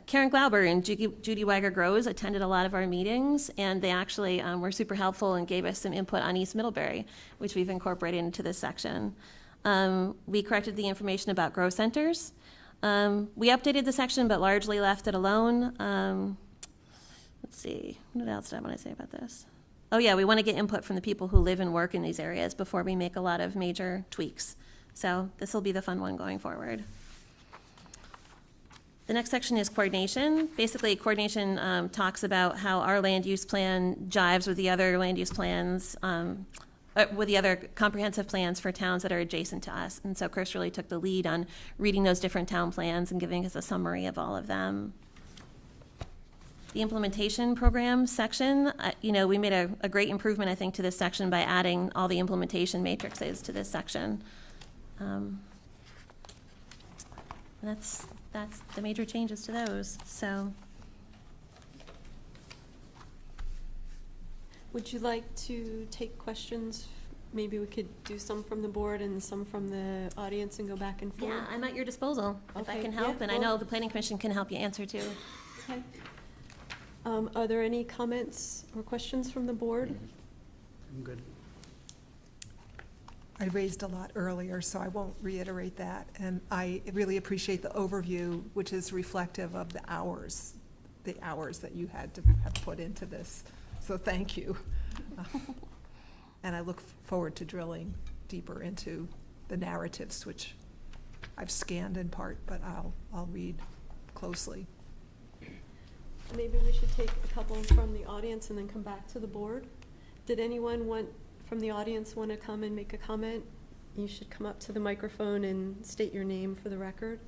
Karen Glauber and Judy Weiger-Groves attended a lot of our meetings, and they actually were super helpful and gave us some input on East Middlebury, which we've incorporated into this section. We corrected the information about grow centers. We updated the section, but largely left it alone. Let's see, what else did I want to say about this? Oh yeah, we want to get input from the people who live and work in these areas before we make a lot of major tweaks. So this will be the fun one going forward. The next section is coordination. Basically, coordination talks about how our land use plan jives with the other land use plans, with the other comprehensive plans for towns that are adjacent to us. And so Chris really took the lead on reading those different town plans and giving us a summary of all of them. The implementation program section, we made a great improvement, I think, to this section by adding all the implementation matrices to this section. That's the major changes to those, so. Would you like to take questions? Maybe we could do some from the board and some from the audience and go back and forth? Yeah, I'm at your disposal if I Okay, can help, yeah, and I well- know the planning commission can help you answer too. Okay. Are there any comments or questions from the board? I'm good. I raised a lot earlier, so I won't reiterate that. And I really appreciate the overview, which is reflective of the hours that you had to have put into this. So thank you. And I look forward to drilling deeper into the narratives, which I've scanned in part, but I'll read closely. Maybe we should take a couple from the audience and then come back to the board. Did anyone from the audience want to come and make a comment? You should come up to the microphone and state your name for the record.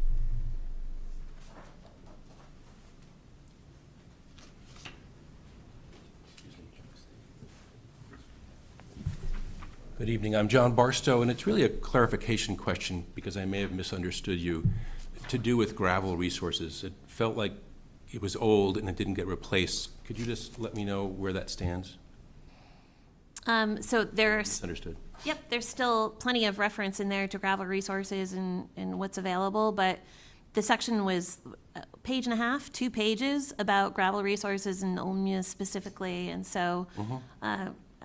Good evening. I'm John Barstow, and it's really a clarification question because I may have misunderstood you, to do with gravel resources. It felt like it was old and it didn't get replaced. Could you just let me know where that stands? So there's, Misunderstood. there's still plenty of reference in there to gravel resources and what's available, but the section was a page and a half, 2 pages about gravel resources and OMIA specifically, and so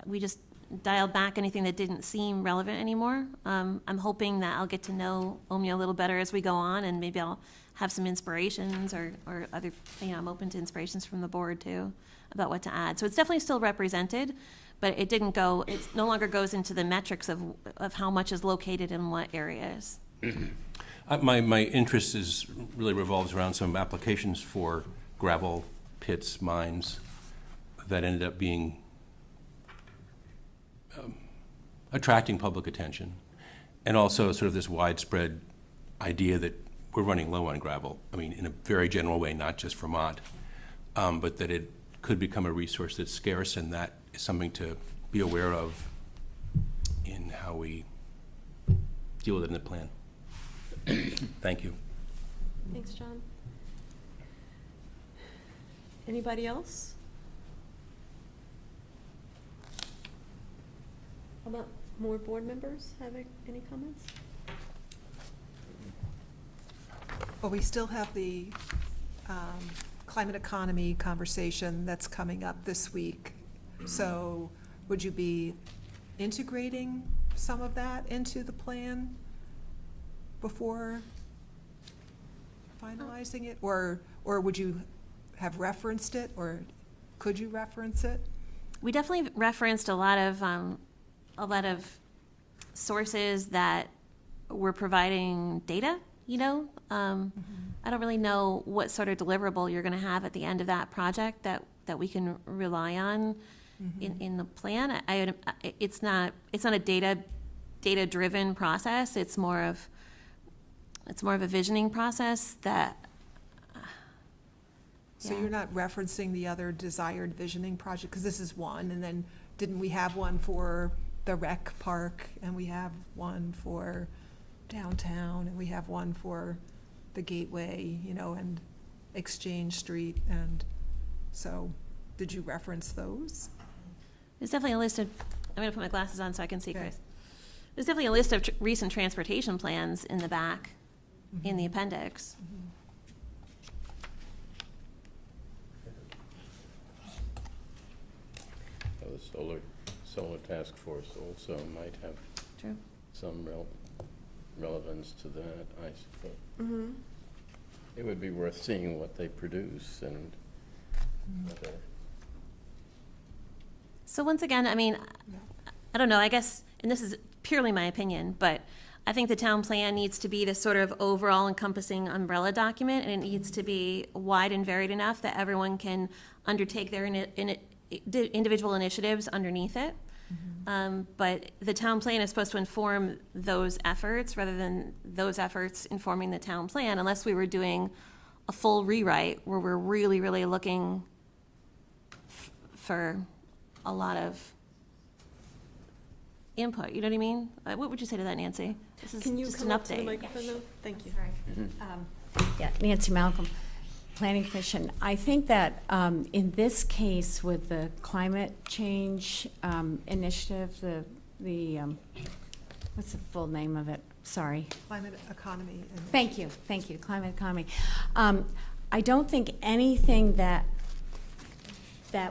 we just dialed back anything that didn't seem relevant anymore. I'm hoping that I'll get to know OMIA a little better as we go on, and maybe I'll have some inspirations or other, I'm open to inspirations from the board too about what to add. So it's definitely still represented, but it no longer goes into the metrics of how much is located in what areas. My interest really revolves around some applications for gravel pits, mines, that ended up being attracting public attention, and also sort of this widespread idea that we're running low on gravel. I mean, in a very general way, not just Vermont, but that it could become a resource that's scarce, and that is something to be aware of in how we deal with it in the plan. Thank you. Thanks, John. Anybody else? How about more board members having any comments? Well, we still have the climate economy conversation that's coming up this week. So would you be integrating some of that into the plan before finalizing it? Or would you have referenced it, or could you reference it? We definitely referenced a lot of sources that were providing data, I don't really know what sort of deliverable you're gonna have at the end of that project that we can rely on in the plan. It's not a data-driven process. It's more of a visioning process that. So you're not referencing the other desired visioning project, because this is one, and then didn't we have one for the rec park, and we have one for downtown, and we have one for the Gateway, and Exchange Street, and so, did you reference those? There's definitely a list of I'm gonna put my glasses on so I can see Okay. Chris. There's definitely a list of recent transportation plans in the back, in the appendix. The solar task force also might have True. some relevance to that, I suppose. Mm-hmm. It would be worth seeing what they produce and whether. So once again, I mean, I don't know, I guess, and this is purely my opinion, but I think the town plan needs to be this sort of overall encompassing umbrella document, and it needs to be wide and varied enough that everyone can undertake their individual initiatives underneath it. But the town plan is supposed to inform those efforts rather than those efforts informing the town plan, unless we were doing a full rewrite where we're really, really looking for a lot of input, you know what I mean? What would you say to that, Nancy? This is Can you just come an up to the update. microphone though? Thank you. Yeah, Nancy Malcolm, Planning Commission. I think that in this case with the climate change initiative, the what's the full name of it? Sorry. Climate economy. Thank you, climate economy. I don't think anything that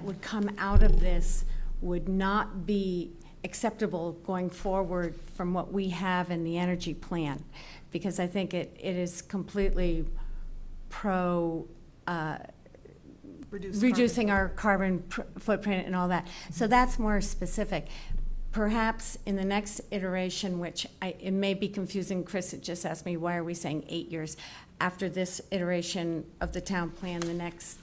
would come out of this would not be acceptable going forward from what we have in the energy plan, because I think it is completely pro reducing our carbon footprint and all that. So that's more specific. Perhaps in the next iteration, which it may be confusing, Chris had just asked me, why are we saying 8 years? After this iteration of the town plan, the next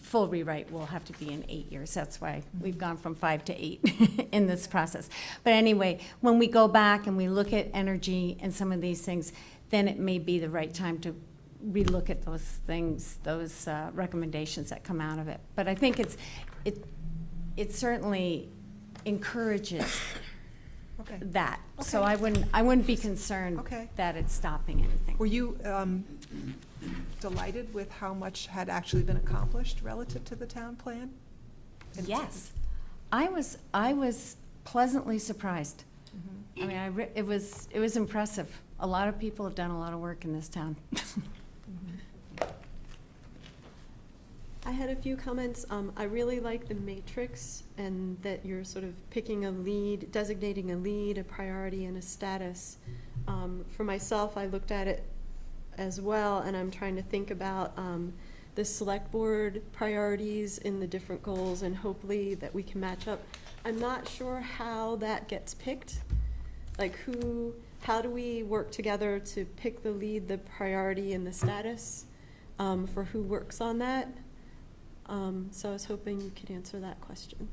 full rewrite will have to be in 8 years. That's why we've gone from 5 to 8 in this process. But anyway, when we go back and we look at energy and some of these things, then it may be the right time to relook at those things, those recommendations that come out of it. But I think it certainly encourages Okay. that. Okay. So I wouldn't be concerned Okay. that it's stopping anything. Were you delighted with how much had actually been accomplished relative to the town plan? Yes, I was pleasantly surprised. Mhm. I mean, it was impressive. A lot of people have done a lot of work in this town. I had a few comments. I really like the matrix and that you're sort of picking a lead, designating a lead, a priority, and a status. For myself, I looked at it as well, and I'm trying to think about the select board priorities in the different goals, and hopefully that we can match up. I'm not sure how that gets picked. Like how do we work together to pick the lead, the priority, and the status for who works on that? So I was hoping you could answer that question.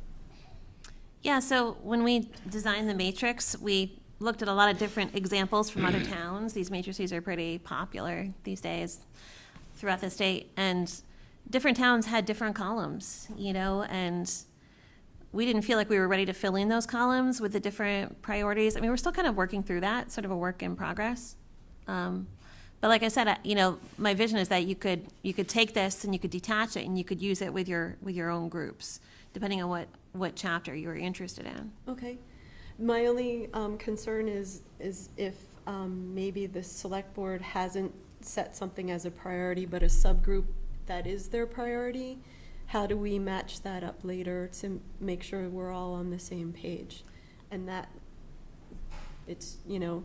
Yeah, so when we designed the matrix, we looked at a lot of different examples from other towns. These matrices are pretty popular these days throughout the state, and different towns had different columns, you know, and we didn't feel like we were ready to fill in those columns with the different priorities. I mean, we're still kind of working through that, sort of a work in progress. But like I said, you know, my vision is that you could take this and you could detach it and you could use it with your own groups, depending on what chapter you were interested in. Okay. My only concern is if maybe the select board hasn't set something as a priority, but a subgroup that is their priority, how do we match that up later to make sure we're all on the same page? And that it's, you know,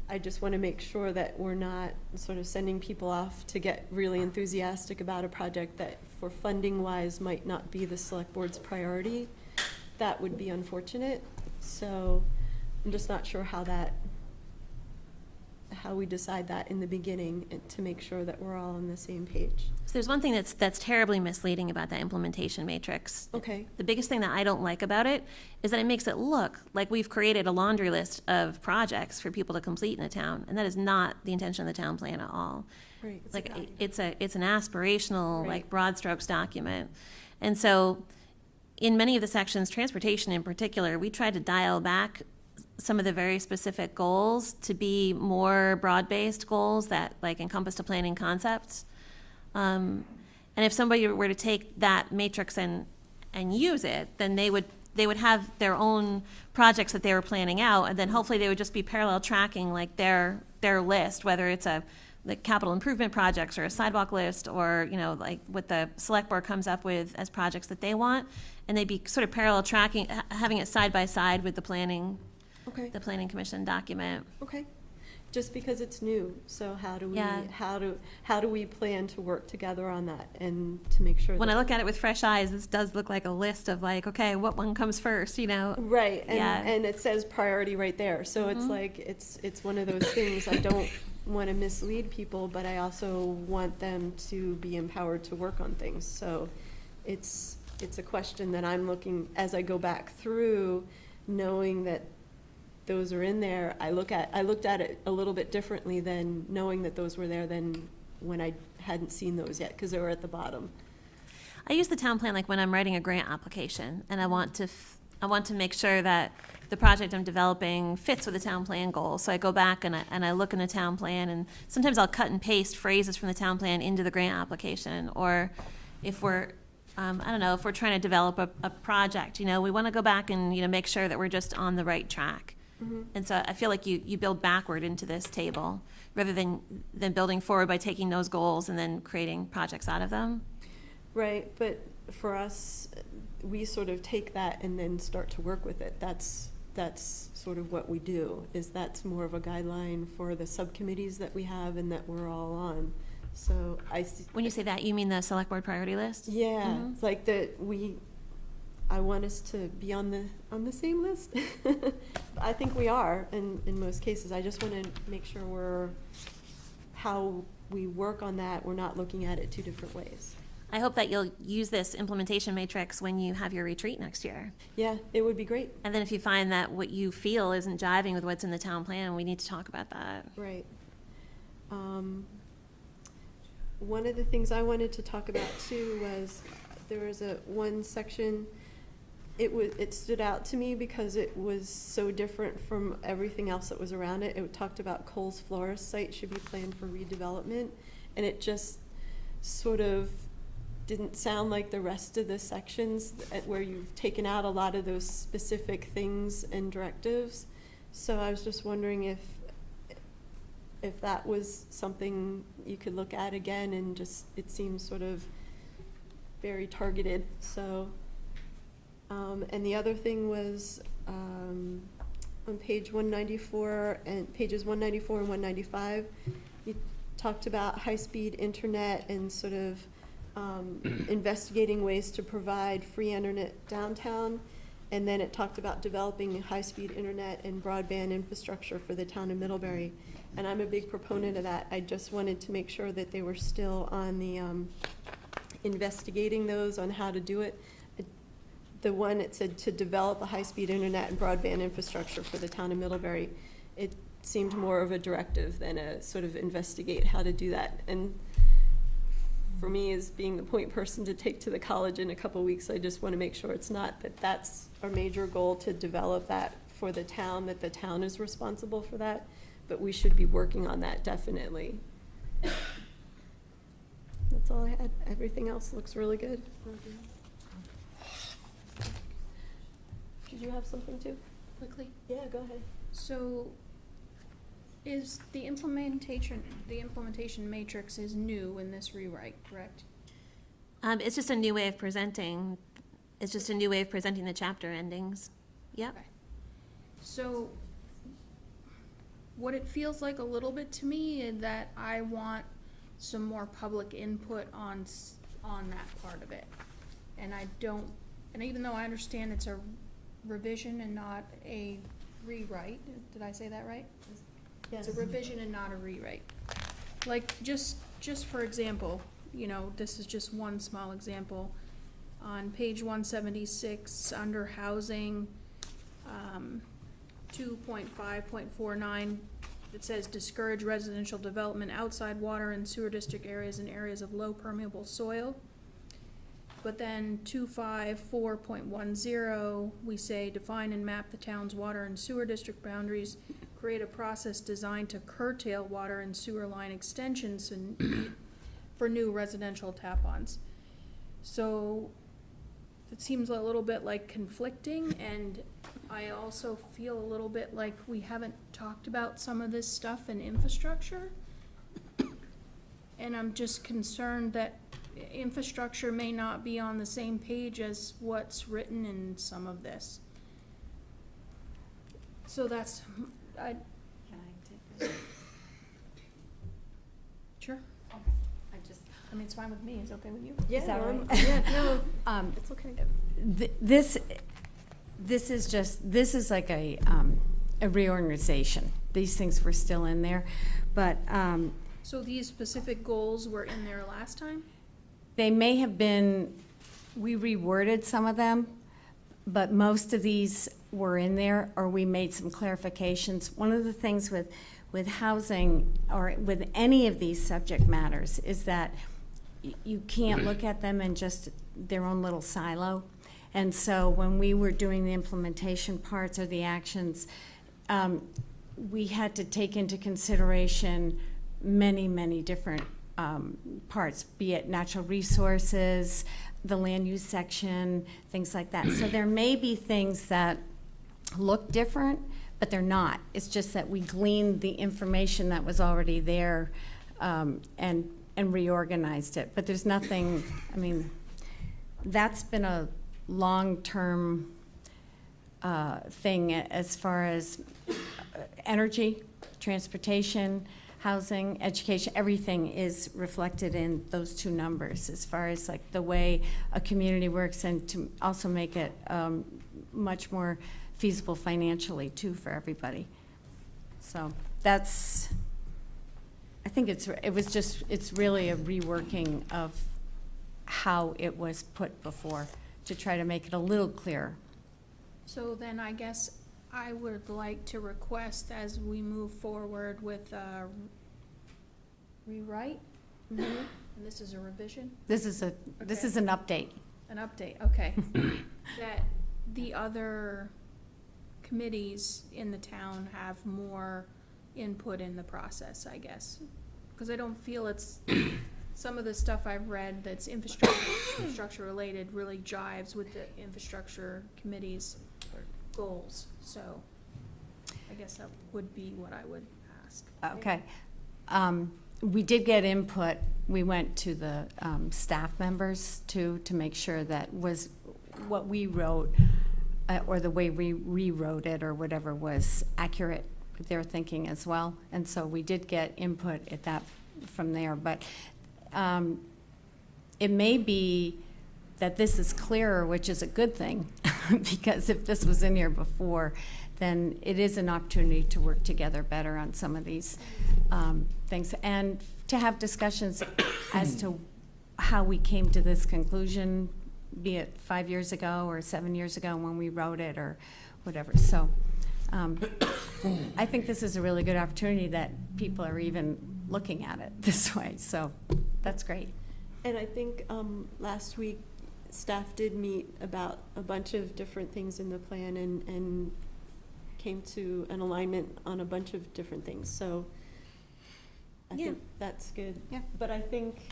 I just want to make sure that we're not sort of sending people off to get really enthusiastic about a project that for funding wise might not be the select board's priority. That would be unfortunate. So I'm just not sure how we decide that in the beginning and to make sure that we're all on the same page. So there's one thing that's terribly misleading about that implementation matrix. Okay. The biggest thing that I don't like about it is that it makes it look like we've created a laundry list of projects for people to complete in the town, and that is not the intention of the town plan at all. Right. It's an aspirational, Right. like broad strokes document. And so in many of the sections, transportation in particular, we tried to dial back some of the very specific goals to be more broad-based goals that like encompass the planning concepts. And if somebody were to take that matrix and use it, then they would they would have their own projects that they were planning out, and then hopefully they would just be parallel tracking like their list, whether it's the capital improvement projects or a sidewalk list, or, you know, like what the select board comes up with as projects that they want, and they'd be sort of parallel tracking, having it side by side with the planning commission document. Okay, just because it's new, so how do we, Yeah. how do we plan to work together on that and to make sure When I that- look at it with fresh eyes, this does look like a list of like, okay, what one comes first, you know? Right, Yeah. and it says priority right there, so it's Mhm. like, it's one of those things, I don't want to mislead people, but I also want them to be empowered to work on things, so it's a question that I'm looking, as I go back through, knowing that those are in there, I looked at it a little bit differently than knowing that those were there than when I hadn't seen those yet, because they were at the bottom. I use the town plan like when I'm writing a grant application, and I want to make sure that the project I'm developing fits with the town plan goals. So I go back and I look in the town plan, and sometimes I'll cut and paste phrases from the town plan into the grant application. Or if we're, I don't know, if we're trying to develop a project, you know, we want to go back and, you know, make sure that we're just on the right track. And so I feel like you build backward into this table rather than building forward by taking those goals and then creating projects out of them. Right, but for us, we sort of take that and then start to work with it. That's sort of what we do, is that's more of a guideline for the subcommittees that we have and that we're all on. So When you say that, you mean the select board priority list? yeah, Mhm. it's like I want us to be on the same list. I think we are in most cases. I just want to make sure how we work on that, we're not looking at it two different ways. I hope that you'll use this implementation matrix when you have your retreat next year. Yeah, it would be great. And then if you find that what you feel isn't jiving with what's in the town plan, we need to talk about that. Right. One of the things I wanted to talk about too was, there was one section, it stood out to me because it was so different from everything else that was around it. It talked about Cole's Florist site should be planned for redevelopment, and it just sort of didn't sound like the rest of the sections where you've taken out a lot of those specific things and directives. So I was just wondering if that was something you could look at again, and just, it seems sort of very targeted, so. And the other thing was, on page 194, and pages 194 and 195, you talked about high-speed internet and sort of investigating ways to provide free internet downtown. And then it talked about developing high-speed internet and broadband infrastructure for the town of Middlebury. And I'm a big proponent of that. I just wanted to make sure that they were still on the investigating those on how to do it. The one, it said to develop a high-speed internet and broadband infrastructure for the town of Middlebury. It seemed more of a directive than a sort of investigate how to do that. And for me, as being the point person to take to the college in a couple weeks, I just want to make sure it's not that that's our major goal, to develop that for the town, that the town is responsible for that, but we should be working on that definitely. That's all I had. Everything else looks really good. Did you have something too? Quickly. Yeah, go ahead. So is the implementation matrix is new in this rewrite, correct? It's just a new way of presenting, the chapter endings. Yep. Okay. So what it feels like a little bit to me is that I want some more public input on that part of it. And even though I understand it's a revision and not a rewrite, did I say that right? Yes. It's a revision and not a rewrite. Like, just for example, you know, this is just one small example. On page 176, under housing, 2.5.49, it says discourage residential development outside water and sewer district areas and areas of low permeable soil. But then 254.10, we say define and map the town's water and sewer district boundaries, create a process designed to curtail water and sewer line extensions for new residential tap-ons. So it seems a little bit like conflicting, and I also feel a little bit like we haven't talked about some of this stuff in infrastructure. And I'm just concerned that infrastructure may not be on the same page as what's written in some of this. So that's, sure. I mean, it's fine with me, it's okay with you? Is that right? Yeah, no, It's okay. This is like a reorganization. These things were still in there, but, So these specific goals were in there last time? they may have been, we reworded some of them, but most of these were in there, or we made some clarifications. One of the things with housing, or with any of these subject matters, is that you can't look at them in just their own little silo. And so when we were doing the implementation parts or the actions, we had to take into consideration many, many different parts, be it natural resources, the land use section, things like that. So there may be things that look different, but they're not. It's just that we gleaned the information that was already there and reorganized it. But there's nothing, I mean, that's been a long-term thing as far as energy, transportation, housing, education, everything is reflected in those two numbers as far as like the way a community works, and to also make it much more feasible financially too for everybody. So that's, I think it's really a reworking of how it was put before to try to make it a little clearer. So then I guess I would like to request, as we move forward with rewrite, and this is a revision, This is an update. an update, okay, that the other committees in the town have more input in the process, I guess. Because I don't feel it's, some of the stuff I've read that's infrastructure related really jives with the infrastructure committee's goals. So I guess that would be what I would ask. Okay. We did get input. We went to the staff members too, to make sure that was what we wrote or the way we rewrote it or whatever was accurate with their thinking as well. And so we did get input at that from there. But it may be that this is clearer, which is a good thing, because if this was in here before, then it is an opportunity to work together better on some of these things, and to have discussions as to how we came to this conclusion, be it 5 years ago or 7 years ago when we wrote it or whatever. So I think this is a really good opportunity that people are even looking at it this way. So that's great. And I think last week, staff did meet about a bunch of different things in the plan and came to an alignment on a bunch of different things. So I think that's good. Yeah. But I think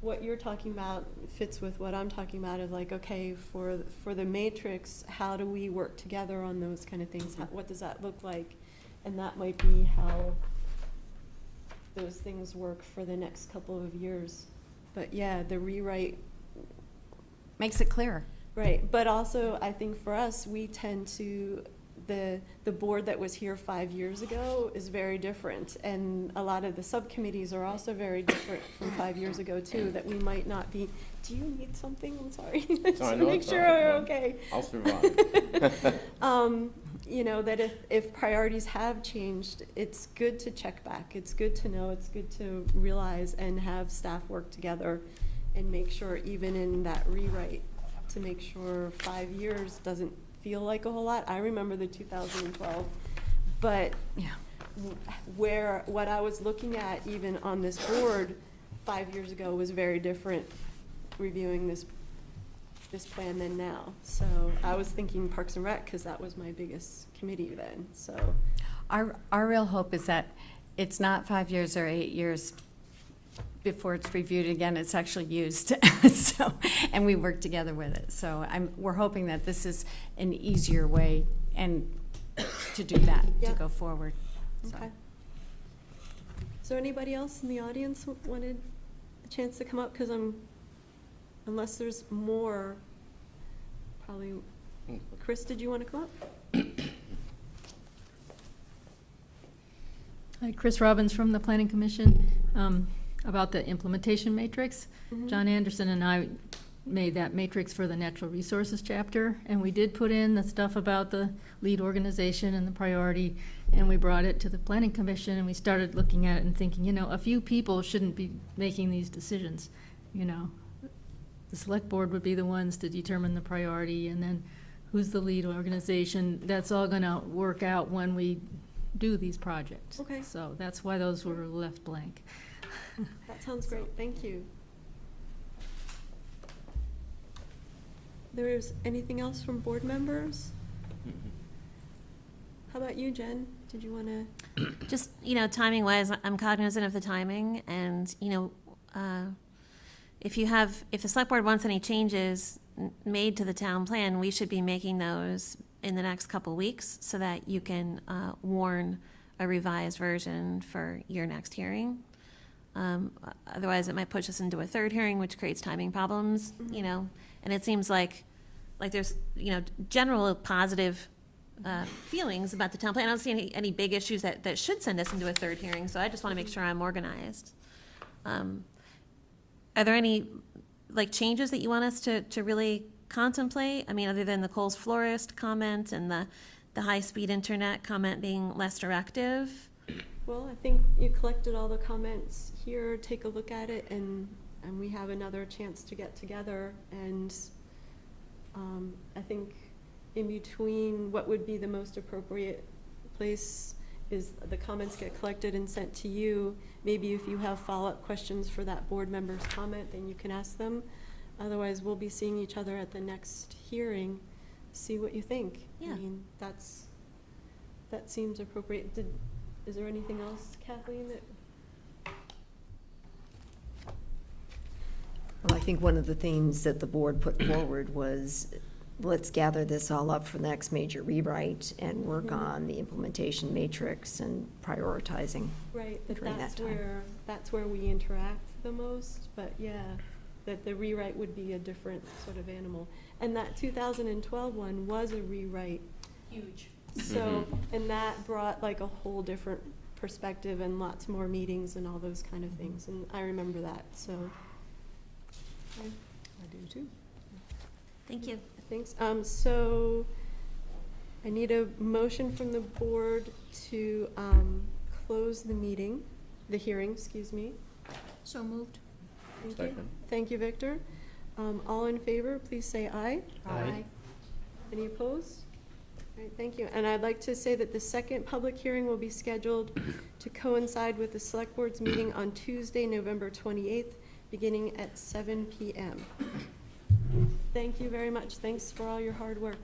what you're talking about fits with what I'm talking about, is like, okay, for the matrix, how do we work together on those kind of things? What does that look like? And that might be how those things work for the next couple of years. But yeah, the rewrite Makes it clearer. right, but also I think for us, we tend to, the board that was here 5 years ago is very different, and a lot of the subcommittees are also very different from 5 years ago too, that we might not be, do you need something? I'm sorry. Just to no, make it's sure all right, we're no. okay. I'll survive. You know, that if priorities have changed, it's good to check back. It's good to know, it's good to realize and have staff work together and make sure, even in that rewrite, to make sure 5 years doesn't feel like a whole lot. I remember the 2012, but Yeah. what I was looking at even on this board 5 years ago was very different, reviewing this plan than now. So I was thinking Parks and Rec, because that was my biggest committee then, so. Our real hope is that it's not 5 years or 8 years before it's reviewed again, it's actually used. So, and we work together with it. So we're hoping that this is an easier way and to do that, Yeah. to go forward. So. Okay. Is there anybody else in the audience who wanted a chance to come up? Because unless there's more, probably, Chris, did you want to come up? Hi, Chris Robbins from the Planning Commission. About the implementation matrix. Mhm. John Anderson and I made that matrix for the natural resources chapter, and we did put in the stuff about the lead organization and the priority, and we brought it to the Planning Commission, and we started looking at it and thinking, a few people shouldn't be making these decisions, The select board would be the ones to determine the priority, and then who's the lead organization. That's all gonna work out when we do these projects. Okay. So that's why those were left blank. That sounds great, thank you. There's anything else from board members? How about you, Jen? Did you want to? Just, timing wise, I'm cognizant of the timing and, if the select board wants any changes made to the town plan, we should be making those in the next couple weeks so that you can warn a revised version for your next hearing. Otherwise, it might push us into a third hearing, which creates timing problems, and it seems like there's, general positive feelings about the town plan. I don't see any big issues that should send us into a third hearing, so I just want to make sure I'm organized. Are there any, changes that you want us to really contemplate? I mean, other than the Coles Florist comment and the high-speed internet comment being less directive? Well, I think you collected all the comments here, take a look at it, and we have another chance to get together. And I think in between, what would be the most appropriate place is the comments get collected and sent to you. Maybe if you have follow-up questions for that board member's comment, then you can ask them. Otherwise, we'll be seeing each other at the next hearing, see what you think. Yeah. I mean, that seems appropriate. Is there anything else, Kathleen, that? Well, I think one of the themes that the board put forward was, let's gather this all up for the next major rewrite and work on the implementation matrix and prioritizing. Right, but during that time. that's where we interact the most, but yeah, that the rewrite would be a different sort of animal. And that 2012 one was a rewrite. Huge. So, and that brought like a whole different perspective and lots more meetings and all those kind of things, and I remember that, so. Okay. I do too. Thank you. Thanks. So I need a motion from the board to close the hearing, excuse me. So moved. Thank you. Second. Thank you, Victor. All in favor, please say aye. Aye. Any opposed? All right, thank you. And I'd like to say that the second public hearing will be scheduled to coincide with the Select Board's meeting on Tuesday, November 28th, beginning at 7 p.m. Thank you very much. Thanks for all your hard work.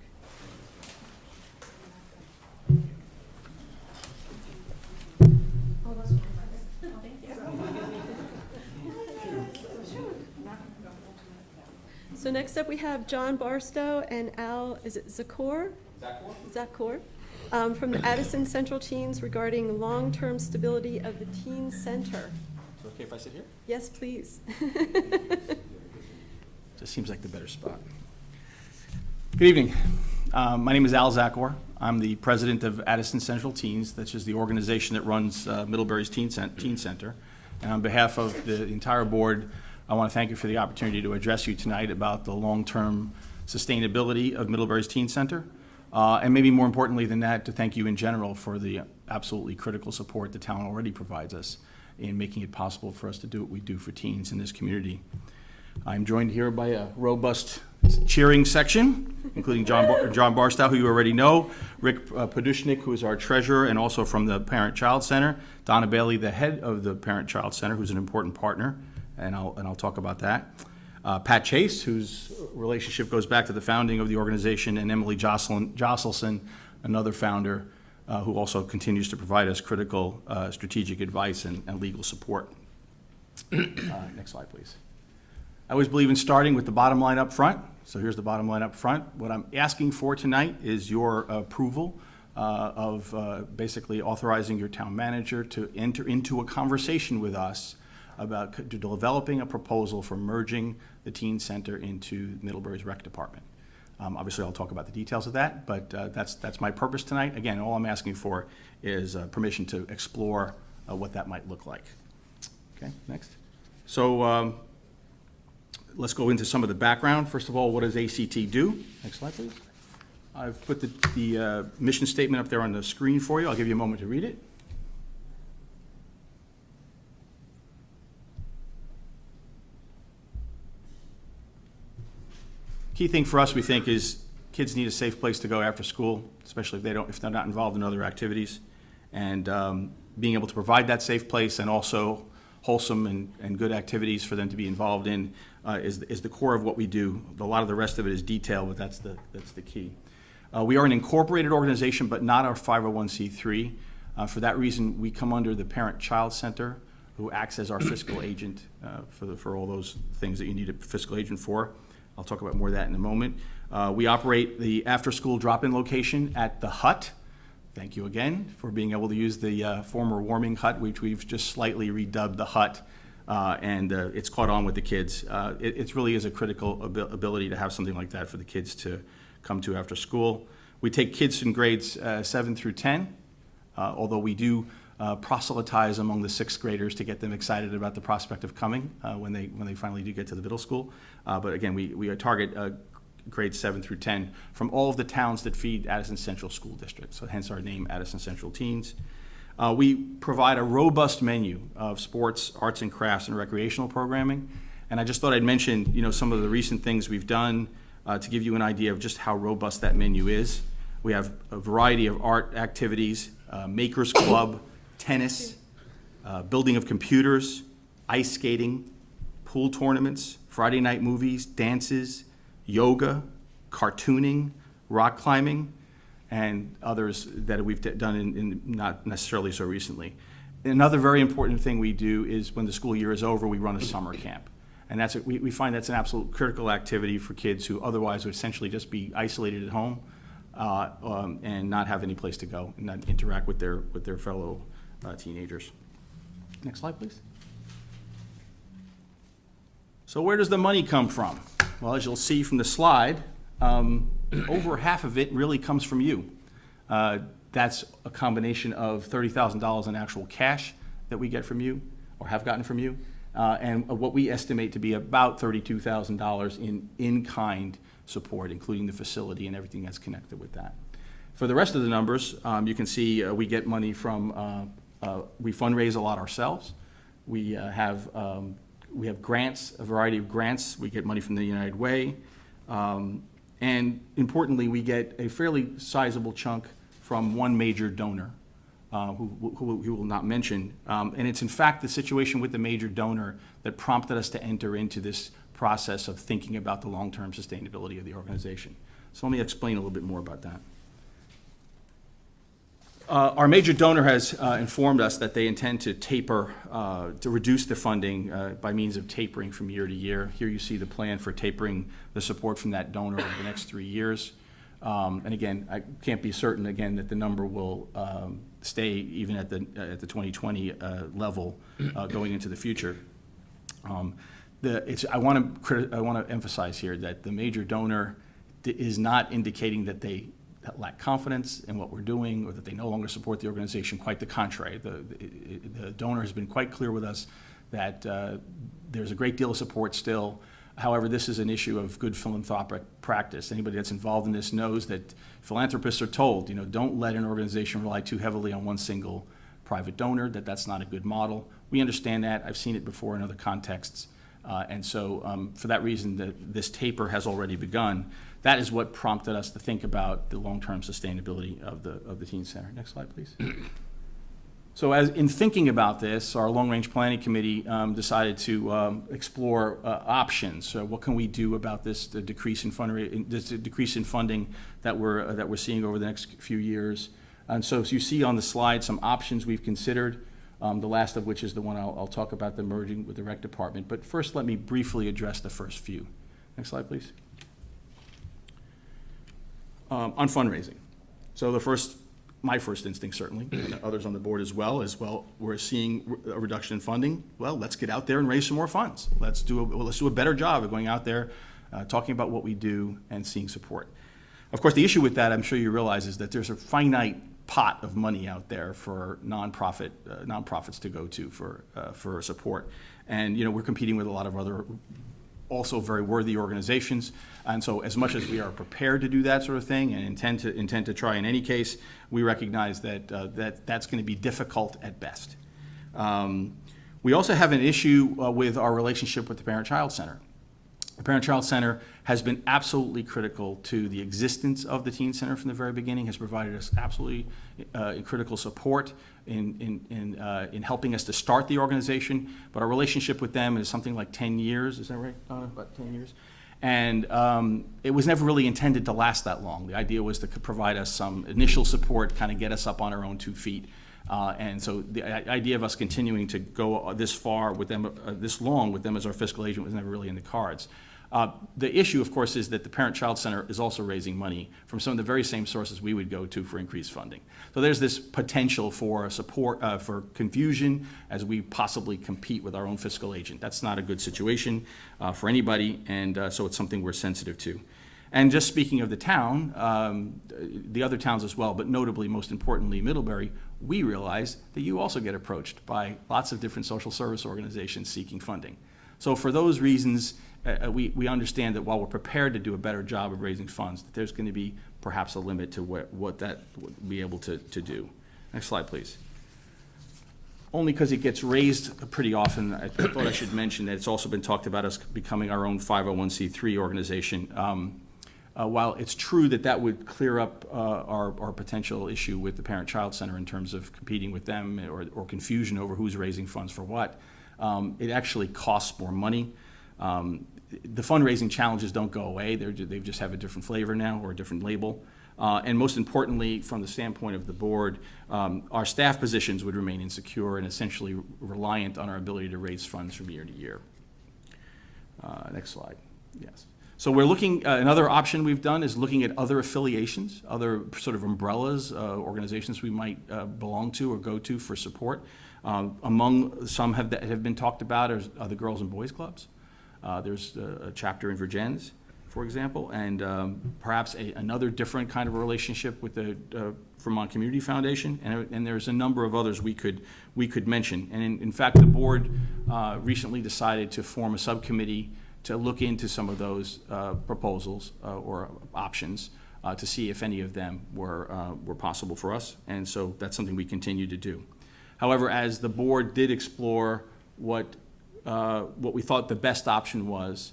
So next up, we have John Barstow and Al, is it Zakor? Zakor. From the Addison Central Teens regarding long-term stability of the teen center. Is it okay if I sit here? Yes, please. This seems like the better spot. Good evening. My name is Al Zakor. I'm the president of Addison Central Teens. That's just the organization that runs Middlebury's Teen Center. And on behalf of the entire board, I want to thank you for the opportunity to address you tonight about the long-term sustainability of Middlebury's Teen Center. And maybe more importantly than that, to thank you in general for the absolutely critical support the town already provides us in making it possible for us to do what we do for teens in this community. I'm joined here by a robust cheering section, including John Barstow, who you already know, Rick Petition, who is our treasurer and also from the Parent-Child Center, Donna Bailey, the head of the Parent-Child Center, who's an important partner, and I'll talk about that. Pat Chase, whose relationship goes back to the founding of the organization, and Emily Josselson, another founder, who also continues to provide us critical strategic advice and legal support. Next slide, please. I always believe in starting with the bottom line up front. So here's the bottom line up front. What I'm asking for tonight is your approval of basically authorizing your town manager to enter into a conversation with us about developing a proposal for merging the teen center into Middlebury's rec department. Obviously, I'll talk about the details of that, but that's my purpose tonight. Again, all I'm asking for is permission to explore what that might look like. Okay, next. So let's go into some of the background. First of all, what does ACT do? Next slide, please. I've put the mission statement up there on the screen for you. I'll give you a moment to read it. Key thing for us, we think, is kids need a safe place to go after school, especially if they're not involved in other activities. And being able to provide that safe place and also wholesome and good activities for them to be involved in is the core of what we do. A lot of the rest of it is detail, but that's the key. We are an incorporated organization, but not our 501c3. For that reason, we come under the Parent-Child Center, who acts as our fiscal agent for all those things that you need a fiscal agent for. I'll talk about more of that in a moment. We operate the after-school drop-in location at the Hut. Thank you again for being able to use the former warming hut, which we've just slightly redubbed the Hut, and it's caught on with the kids. It really is a critical ability to have something like that for the kids to come to after school. We take kids in grades 7 through 10, although we do proselytize among the 6th graders to get them excited about the prospect of coming when they finally do get to the middle school. But again, we target grades 7 through 10 from all of the towns that feed Addison Central School District, so hence our name, Addison Central Teens. We provide a robust menu of sports, arts and crafts, and recreational programming. And I just thought I'd mention, some of the recent things we've done to give you an idea of just how robust that menu is. We have a variety of art activities, Makers Club, tennis, building of computers, ice skating, pool tournaments, Friday night movies, dances, yoga, cartooning, rock climbing, and others that we've done in not necessarily so recently. Another very important thing we do is when the school year is over, we run a summer camp. And we find that's an absolute critical activity for kids who otherwise would essentially just be isolated at home and not have any place to go and not interact with their fellow teenagers. Next slide, please. So where does the money come from? Well, as you'll see from the slide, over half of it really comes from you. That's a combination of $30,000 in actual cash that we get from you or have gotten from you, and what we estimate to be about $32,000 in-kind support, including the facility and everything that's connected with that. For the rest of the numbers, you can see we get money from, we fundraise a lot ourselves. We have grants, a variety of grants. We get money from the United Way. And importantly, we get a fairly sizable chunk from one major donor, who will not mention. And it's in fact the situation with the major donor that prompted us to enter into this process of thinking about the long-term sustainability of the organization. So let me explain a little bit more about that. Our major donor has informed us that they intend to taper, to reduce the funding by means of tapering from year to year. Here you see the plan for tapering the support from that donor over the next 3 years. And again, I can't be certain again that the number will stay even at the 2020 level going into the future. I want to emphasize here that the major donor is not indicating that they lack confidence in what we're doing or that they no longer support the organization. Quite the contrary. The donor has been quite clear with us that there's a great deal of support still. However, this is an issue of good philanthropic practice. Anybody that's involved in this knows that philanthropists are told, don't let an organization rely too heavily on one single private donor, that's not a good model. We understand that. I've seen it before in other contexts. And so for that reason, this taper has already begun. That is what prompted us to think about the long-term sustainability of the Teen Center. Next slide, please. So as in thinking about this, our long-range planning committee decided to explore options. So what can we do about the decrease in funding that we're seeing over the next few years? And so as you see on the slide, some options we've considered. The last of which is the one I'll talk about, the merging with the rec department. But first, let me briefly address the first few. Next slide, please. On fundraising. So my first instinct certainly, and others on the board as well, we're seeing a reduction in funding. Well, let's get out there and raise some more funds. Let's do a better job of going out there, talking about what we do and seeing support. Of course, the issue with that, I'm sure you realize, is that there's a finite pot of money out there for nonprofits to go to for support. And, we're competing with a lot of other also very worthy organizations. And so as much as we are prepared to do that sort of thing and intend to try in any case, we recognize that that's going to be difficult at best. We also have an issue with our relationship with the Parent-Child Center. The Parent-Child Center has been absolutely critical to the existence of the Teen Center from the very beginning, has provided us absolutely critical support in helping us to start the organization. But our relationship with them is something like 10 years, is that right, Donna? About 10 years. And it was never really intended to last that long. The idea was to provide us some initial support, kind of get us up on our own 2 feet. And so the idea of us continuing to go this far with them, this long with them as our fiscal agent was never really in the cards. The issue, of course, is that the Parent-Child Center is also raising money from some of the very same sources we would go to for increased funding. So there's this potential for support, for confusion as we possibly compete with our own fiscal agent. That's not a good situation for anybody, and so it's something we're sensitive to. And just speaking of the town, the other towns as well, but notably, most importantly, Middlebury, we realize that you also get approached by lots of different social service organizations seeking funding. So for those reasons, we understand that while we're prepared to do a better job of raising funds, that there's going to be perhaps a limit to what that would be able to do. Next slide, please. Only because it gets raised pretty often, I thought I should mention that it's also been talked about us becoming our own 501c3 organization. While it's true that would clear up our potential issue with the Parent-Child Center in terms of competing with them or confusion over who's raising funds for what, it actually costs more money. The fundraising challenges don't go away. They just have a different flavor now or a different label. And most importantly, from the standpoint of the board, our staff positions would remain insecure and essentially reliant on our ability to raise funds from year to year. Next slide. Yes. So we're looking, another option we've done is looking at other affiliations, other sort of umbrellas, organizations we might belong to or go to for support. Among some that have been talked about are the Girls and Boys Clubs. There's a chapter in Virgins, for example, and perhaps another different kind of a relationship with the Vermont Community Foundation, and there's a number of others we could mention. And in fact, the board recently decided to form a subcommittee to look into some of those proposals or options to see if any of them were possible for us, and so that's something we continue to do. However, as the board did explore what we thought the best option was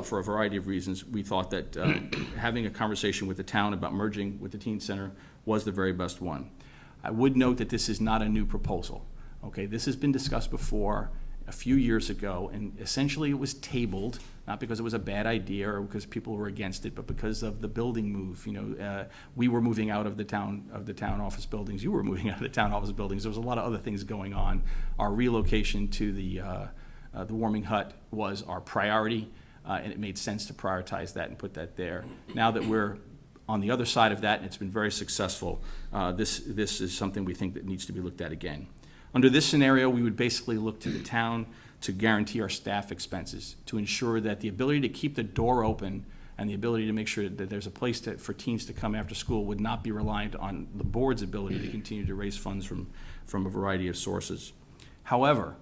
for a variety of reasons, we thought that having a conversation with the town about merging with the Teen Center was the very best one. I would note that this is not a new proposal. Okay, this has been discussed before a few years ago, and essentially it was tabled, not because it was a bad idea or because people were against it, but because of the building move. We were moving out of the town office buildings. You were moving out of the town office buildings. There was a lot of other things going on. Our relocation to the warming hut was our priority, and it made sense to prioritize that and put that there. Now that we're on the other side of that, and it's been very successful, this is something we think that needs to be looked at again. Under this scenario, we would basically look to the town to guarantee our staff expenses, to ensure that the ability to keep the door open and the ability to make sure that there's a place for teens to come after school would not be reliant on the board's ability to continue to raise funds from a variety of sources. However,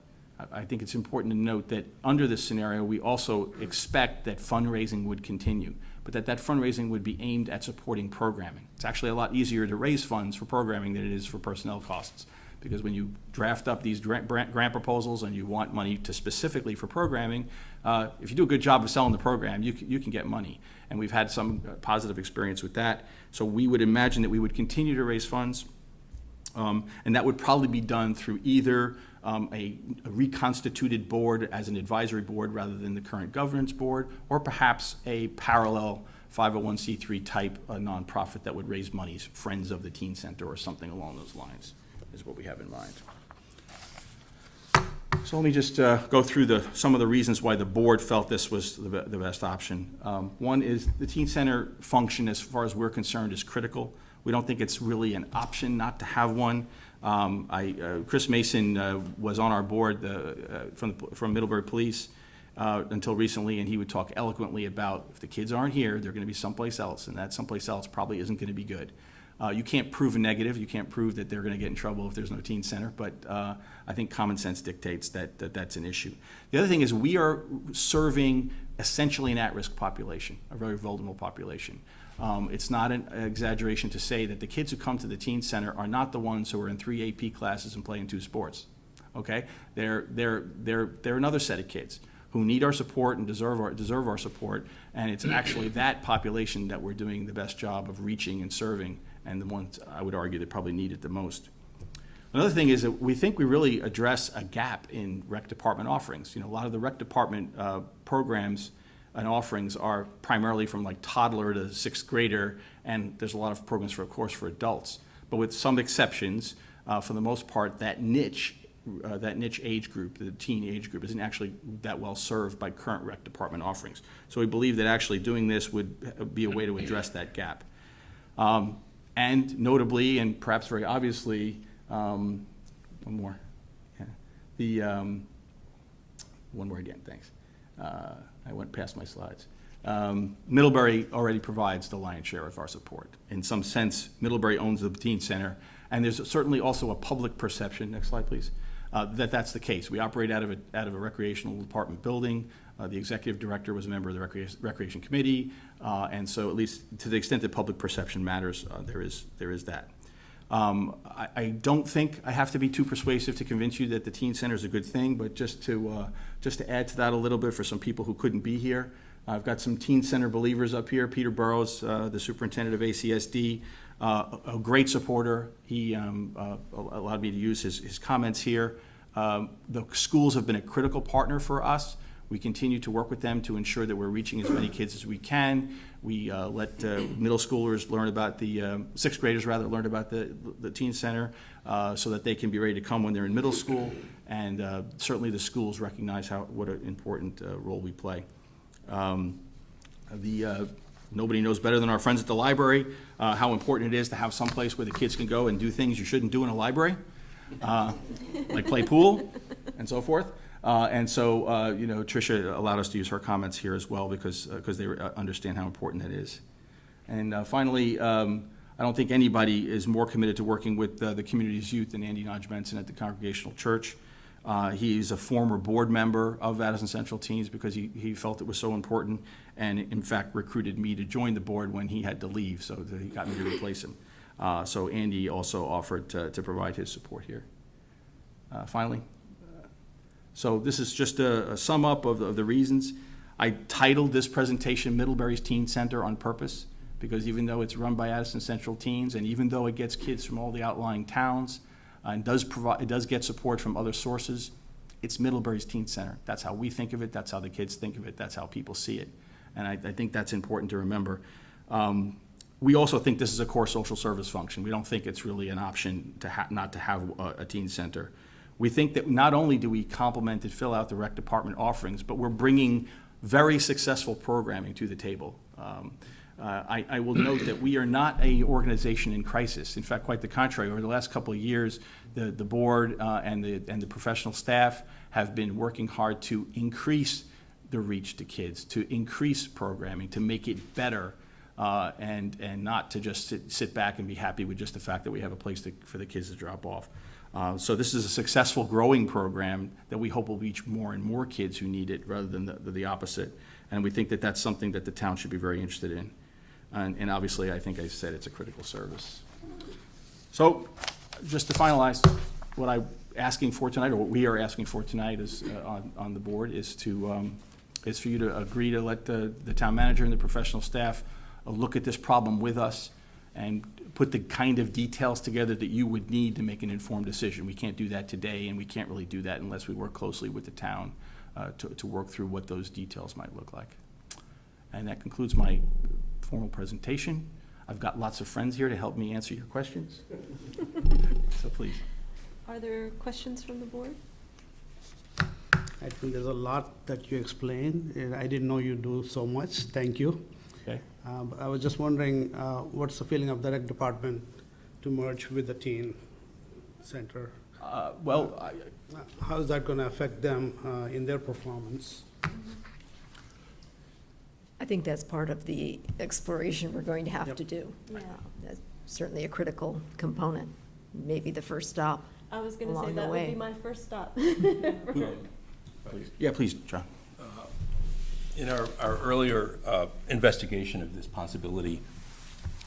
I think it's important to note that under this scenario, we also expect that fundraising would continue, but that fundraising would be aimed at supporting programming. It's actually a lot easier to raise funds for programming than it is for personnel costs, because when you draft up these grant proposals and you want money to specifically for programming, if you do a good job of selling the program, you can get money. And we've had some positive experience with that. So we would imagine that we would continue to raise funds, and that would probably be done through either a reconstituted board as an advisory board rather than the current governance board, or perhaps a parallel 501c3 type nonprofit that would raise monies, Friends of the Teen Center or something along those lines is what we have in mind. So let me just go through some of the reasons why the board felt this was the best option. One is the teen center function, as far as we're concerned, is critical. We don't think it's really an option not to have one. Chris Mason was on our board from Middlebury Police until recently, and he would talk eloquently about if the kids aren't here, they're going to be someplace else, and that someplace else probably isn't going to be good. You can't prove a negative. You can't prove that they're going to get in trouble if there's no teen center, but I think common sense dictates that that's an issue. The other thing is we are serving essentially an at-risk population, a very vulnerable population. It's not an exaggeration to say that the kids who come to the teen center are not the ones who are in 3 AP classes and play in 2 sports. Okay, they're another set of kids who need our support and deserve our support, and it's actually that population that we're doing the best job of reaching and serving, and the ones I would argue that probably need it the most. Another thing is that we think we really address a gap in rec department offerings. You know, a lot of the rec department programs and offerings are primarily from like toddler to 6th grader, and there's a lot of programs of course, for adults. But with some exceptions, for the most part, that niche age group, the teen age group, isn't actually that well served by current rec department offerings. So we believe that actually doing this would be a way to address that gap. And notably, and perhaps very obviously, one more. Yeah. One more again, thanks. I went past my slides. Middlebury already provides the lion's share of our support. In some sense, Middlebury owns the teen center, and there's certainly also a public perception, next slide please, that that's the case. We operate out of a recreational department building. The executive director was a member of the recreation committee, and so at least to the extent that public perception matters, there is that. I don't think I have to be too persuasive to convince you that the teen center is a good thing, but just to add to that a little bit for some people who couldn't be here, I've got some teen center believers up here. Peter Burrows, the superintendent of ACSD, a great supporter. He allowed me to use his comments here. The schools have been a critical partner for us. We continue to work with them to ensure that we're reaching as many kids as we can. We let middle schoolers learn about 6th graders rather, learn about the teen center so that they can be ready to come when they're in middle school. And certainly the schools recognize what an important role we play. Nobody knows better than our friends at the library how important it is to have some place where the kids can go and do things you shouldn't do in a library, like play pool and so forth. And so, Tricia allowed us to use her comments here as well because they understand how important that is. And finally, I don't think anybody is more committed to working with the community's youth than Andy Nodge Benson at the Congregational Church. He's a former board member of Addison Central Teens because he felt it was so important, and in fact recruited me to join the board when he had to leave, so that he got me to replace him. So Andy also offered to provide his support here. Finally. So this is just a sum up of the reasons. I titled this presentation Middlebury's Teen Center on purpose, because even though it's run by Addison Central Teens, and even though it gets kids from all the outlying towns, and it does get support from other sources, it's Middlebury's Teen Center. That's how we think of it, that's how the kids think of it, that's how people see it. And I think that's important to remember. We also think this is a core social service function. We don't think it's really an option not to have a teen center. We think that not only do we complement and fill out the rec department offerings, but we're bringing very successful programming to the table. I will note that we are not an organization in crisis. In fact, quite the contrary. Over the last couple of years, the board and the professional staff have been working hard to increase the reach to kids, to increase programming, to make it better, and not to just sit back and be happy with just the fact that we have a place for the kids to drop off. So this is a successful growing program that we hope will reach more and more kids who need it rather than the opposite. And we think that that's something that the town should be very interested in. And obviously, I think I said it's a critical service. So just to finalize, what I'm asking for tonight, or what we are asking for tonight is on the board, is for you to agree to let the town manager and the professional staff look at this problem with us and put the kind of details together that you would need to make an informed decision. We can't do that today, and we can't really do that unless we work closely with the town to work through what those details might look like. And that concludes my formal presentation. I've got lots of friends here to help me answer your questions. So please. Are there questions from the board? I think there's a lot that you explained, and I didn't know you do so much. Thank you. Okay. But I was just wondering, what's the feeling of the rec department to merge with the teen center? Well, How is that going to affect them in their performance? I think that's part of the exploration we're going to have Yep. to do. Yeah, that's certainly a critical component, maybe the first stop. I was gonna say Along the that would be way. my first stop. yeah, please, John. In our earlier investigation of this possibility,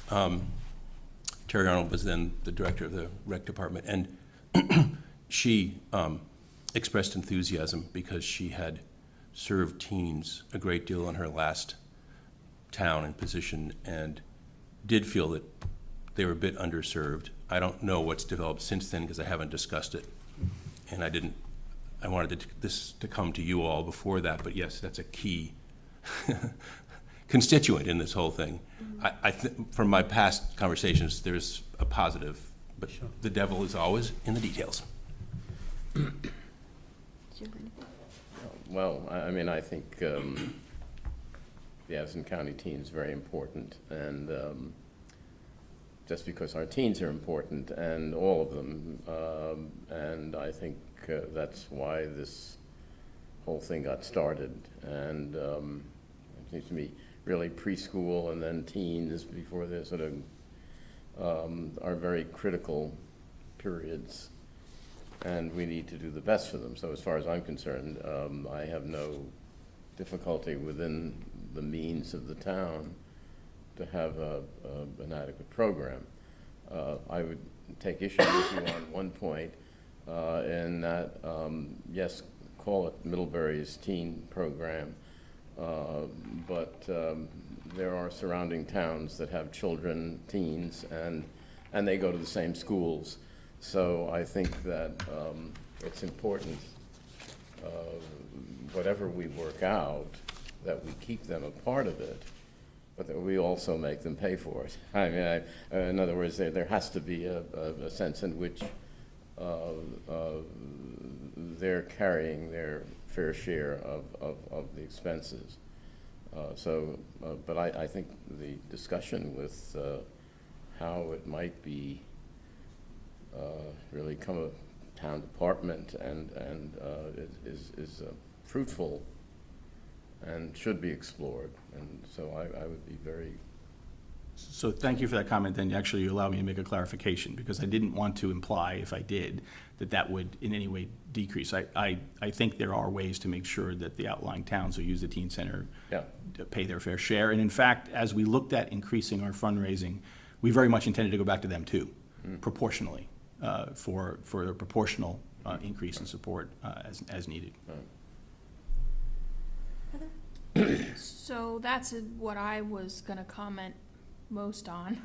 Terry Arnold was then the director of the rec department, and she expressed enthusiasm because she had served teens a great deal in her last town and position, and did feel that they were a bit underserved. I don't know what's developed since then because I haven't discussed it, and I wanted this to come to you all before that, but yes, that's a key constituent in this whole thing. I think from my past conversations, there's a positive, but the devil is always in the details. Well, I mean, I think the Addison County team is very important, and just because our teens are important, and all of them, and I think that's why this whole thing got started, and it seems to me really preschool and then teens before they're sort of are very critical periods, and we need to do the best for them. So as far as I'm concerned, I have no difficulty within the means of the town to have an adequate program. I would take issue with you on one point, in that, yes, call it Middlebury's teen program, but there are surrounding towns that have children, teens, and they go to the same schools. So I think that it's important, whatever we work out, that we keep them a part of it, but that we also make them pay for it. I mean, in other words, there has to be a sense in which they're carrying their fair share of the expenses. But I think the discussion with how it might be really come a town department and is fruitful and should be explored. And so I would be very. So thank you for that comment, then actually you allow me to make a clarification, because I didn't want to imply, if I did, that would in any way decrease. I think there are ways to make sure that the outlying towns who use the teen center to pay their fair share. And in fact, as we looked at increasing our fundraising, we very much intended to go back to them too, proportionally, for a proportional increase in support as needed. So that's what I was gonna comment most on.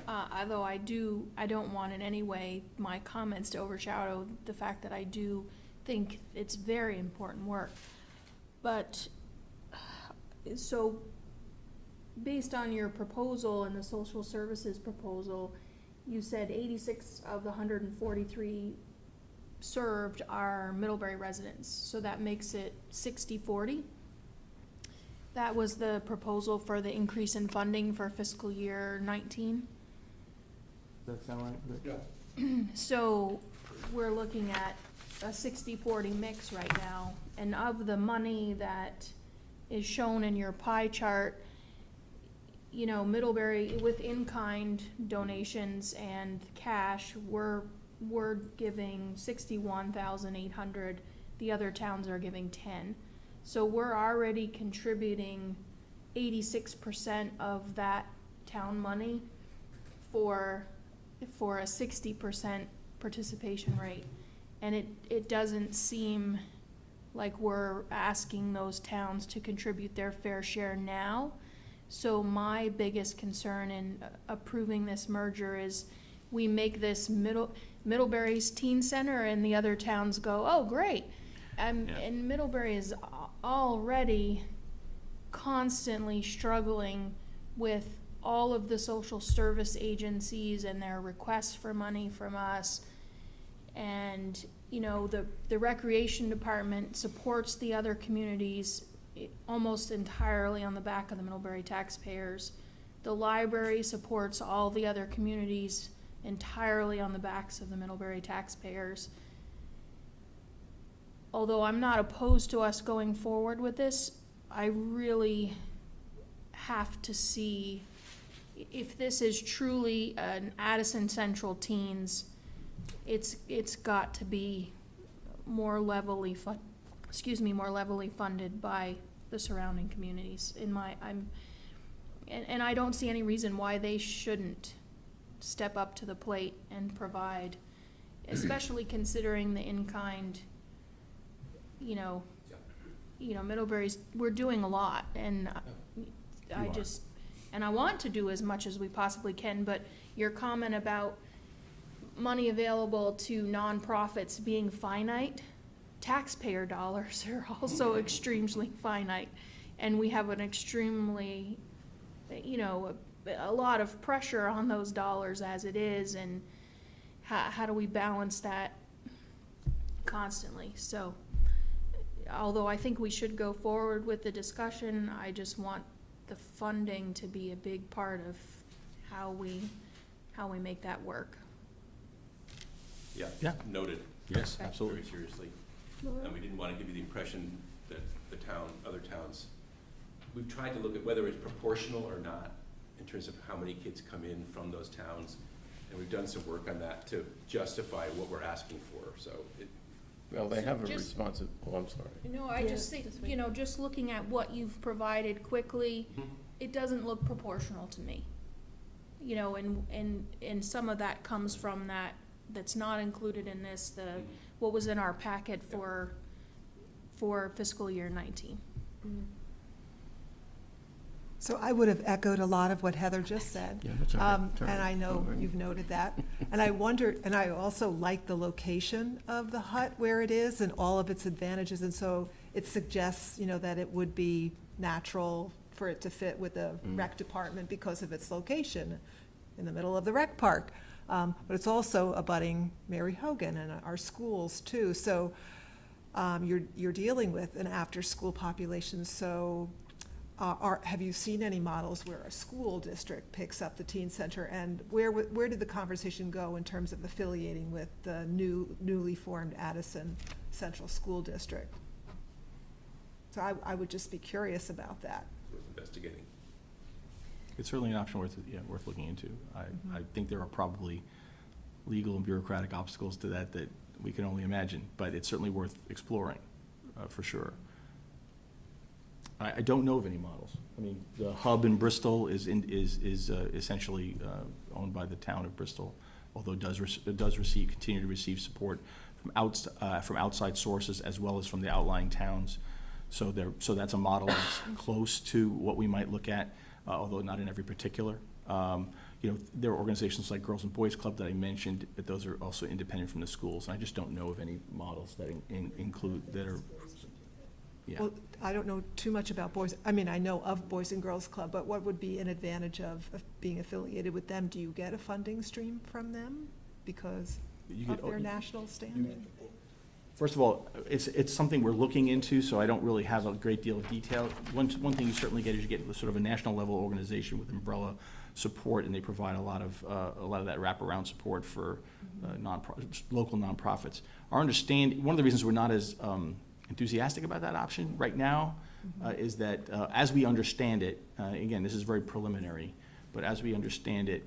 Although I don't want in any way my comments to overshadow the fact that I do think it's very important work. But, so, based on your proposal and the social services proposal, you said 86 of the 143 served are Middlebury residents, so that makes it 60-40? That was the proposal for the increase in funding for fiscal year 19? Does that sound right? Yeah. So we're looking at a 60-40 mix right now, and of the money that is shown in your pie chart, you know, Middlebury, with in-kind donations and cash, we're giving 61,800. The other towns are giving 10. So we're already contributing 86% of that town money for a 60% participation rate. And it doesn't seem like we're asking those towns to contribute their fair share now. So my biggest concern in approving this merger is we make this Middlebury's teen center and the other towns go, oh, great. And Middlebury is already constantly struggling with all of the social service agencies and their requests for money from us. And, the recreation department supports the other communities almost entirely on the back of the Middlebury taxpayers. The library supports all the other communities entirely on the backs of the Middlebury taxpayers. Although I'm not opposed to us going forward with this, I really have to see if this is truly an Addison Central Teens. It's got to be more levelly funded by the surrounding communities. And I don't see any reason why they shouldn't step up to the plate and provide, especially considering the in-kind, Middlebury's, we're doing a lot, and I want to do as much as we possibly can, but your comment about money available to nonprofits being finite, taxpayer dollars are also extremely finite, and we have an extremely, a lot of pressure on those dollars as it is, and how do we balance that constantly? So, although I think we should go forward with the discussion, I just want the funding to be a big part of how we make that work. Yeah, noted. Yes, Okay. absolutely. Very seriously. And we didn't want to give you the impression that other towns, we've tried to look at whether it's proportional or not in terms of how many kids come in from those towns. And we've done some work on that to justify what we're asking for, so Well, they have a Just- responsive, oh, I'm sorry. I just think, just looking at what you've provided quickly, it doesn't look proportional to me. And some of that comes from that's not included in this, what was in our packet for fiscal year 19. So I would have echoed a lot of what Heather just said. Yeah, that's all right. It's all And right. I know Don't worry. you've noted that. And I wondered, and I also like the location of the hut where it is and all of its advantages. And so it suggests, that it would be natural for it to fit with the rec department because of its location in the middle of the rec park. But it's also abutting Mary Hogan and our schools too. So you're dealing with an after-school population. So have you seen any models where a school district picks up the teen center? And where did the conversation go in terms of affiliating with the newly formed Addison Central School District? So I would just be curious about that. worth investigating. It's certainly an option worth looking into. I think there are probably legal and bureaucratic obstacles to that we can only imagine, but it's certainly worth exploring, for sure. I don't know of any models. I mean, the hub in Bristol is essentially owned by the town of Bristol, although it does continue to receive support from outside sources as well as from the outlying towns. So that's a model that's close to what we might look at, although not in every particular. There are organizations like Girls and Boys Club that I mentioned, but those are also independent from the schools. And I just don't know of any models that include that are. Yeah. Well, I don't know too much about boys. I mean, I know of Boys and Girls Club, but what would be an advantage of being affiliated with them? Do you get a funding stream from them because of their national standing? First of all, it's something we're looking into, so I don't really have a great deal of detail. One thing you certainly get is you get sort of a national level organization with umbrella support, and they provide a lot of that wraparound support for local nonprofits. One of the reasons we're not as enthusiastic about that option right now is that as we understand it, again, this is very preliminary, but as we understand it,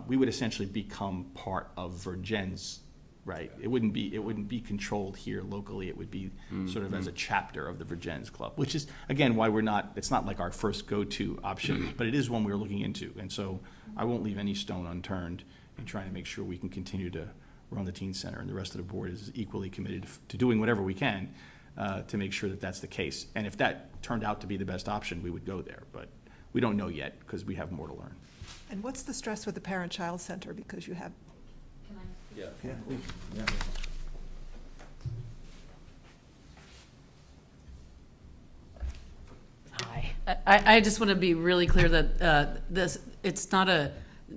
we would essentially become part of Virgin's, right? It wouldn't be controlled here locally. It would be sort of as a chapter of the Virgin's Club, which is, again, why it's not like our first go-to option, but it is one we're looking into. And so I won't leave any stone unturned in trying to make sure we can continue to run the teen center, and the rest of the board is equally committed to doing whatever we can to make sure that that's the case. And if that turned out to be the best option, we would go there, but we don't know yet because we have more to learn. And what's the stress with the parent-child center, because you have. Yeah. Yeah, please. Yeah. Hi. I just want to be really clear that it's not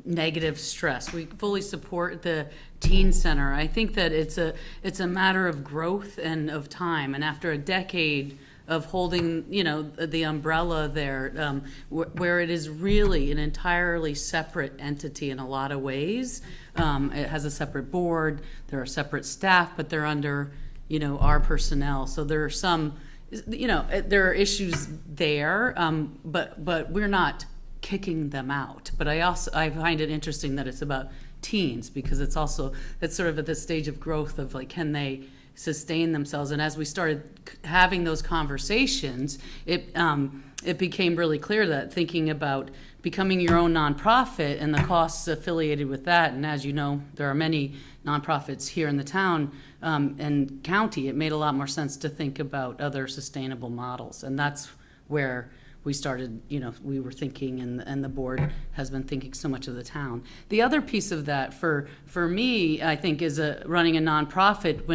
negative stress. We fully support the teen center. I think that it's a matter of growth and of time. And after a decade of holding, the umbrella there, where it is really an entirely separate entity in a lot of ways. It has a separate board, there are separate staff, but they're under, our personnel. So there are some, there are issues there, but we're not kicking them out. But I find it interesting that it's about teens, because it's sort of at the stage of growth of like, can they sustain themselves? And as we started having those conversations, it became really clear that thinking about becoming your own nonprofit and the costs affiliated with that, and as you know, there are many nonprofits here in the town and county, it made a lot more sense to think about other sustainable models. And that's where we started, we were thinking, and the board has been thinking so much of the town. The other piece of that for me, I think, is running a nonprofit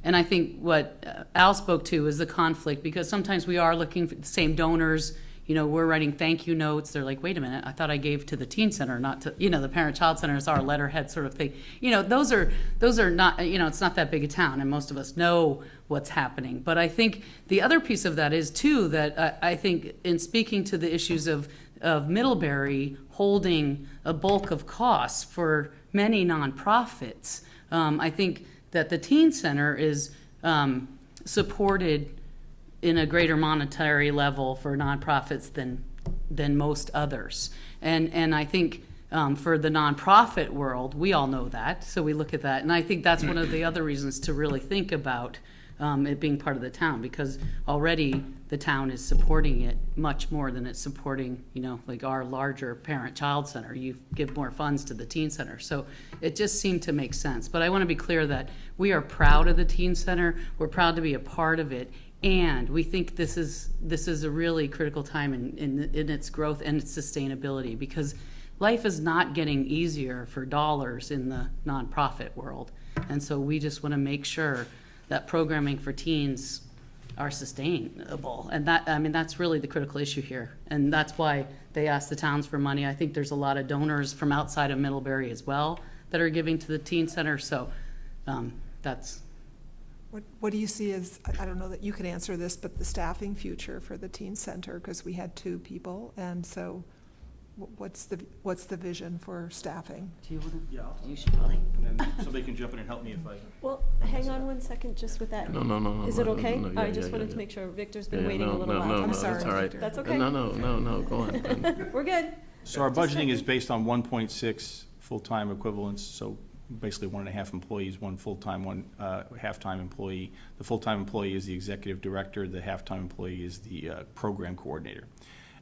and I think what Al spoke to is the conflict, because sometimes we are looking for the same donors. We're writing thank you notes. They're like, wait a minute, I thought I gave to the teen center, not to, the parent-child center is our letterhead sort of thing. Those are not, it's not that big a town, and most of us know what's happening. But I think the other piece of that is, too, that I think in speaking to the issues of Middlebury holding a bulk of costs for many nonprofits, I think that the teen center is supported in a greater monetary level for nonprofits than most others. And I think for the nonprofit world, we all know that, so we look at that. And I think that's one of the other reasons to really think about it being part of the town, because already the town is supporting it much more than it's supporting, like our larger parent-child center. You give more funds to the teen center. So it just seemed to make sense. But I want to be clear that we are proud of the teen center. We're proud to be a part of it. And we think this is a really critical time in its growth and its sustainability, because life is not getting easier for dollars in the nonprofit world. And so we just want to make sure that programming for teens are sustainable. And that's really the critical issue here. And that's why they asked the towns for money. I think there's a lot of donors from outside of Middlebury as well that are giving to the teen center. So that's... What do you see as, I don't know that you can answer this, but the staffing future for the teen center? Because we had 2 people, and so what's the vision for staffing? Do you want to? Yeah. You should probably. And then somebody can jump in and help me if I... Well, hang on one second just with that. No. Is it okay? No, I just wanted to make sure. Victor's been waiting a little while. I'm that's sorry, all right. Victor. That's okay. No, go on. We're good. So our budgeting is based on 1.6 full-time equivalents, so basically 1.5 employees, 1 full-time, 1 half-time employee. The full-time employee is the executive director, the half-time employee is the program coordinator.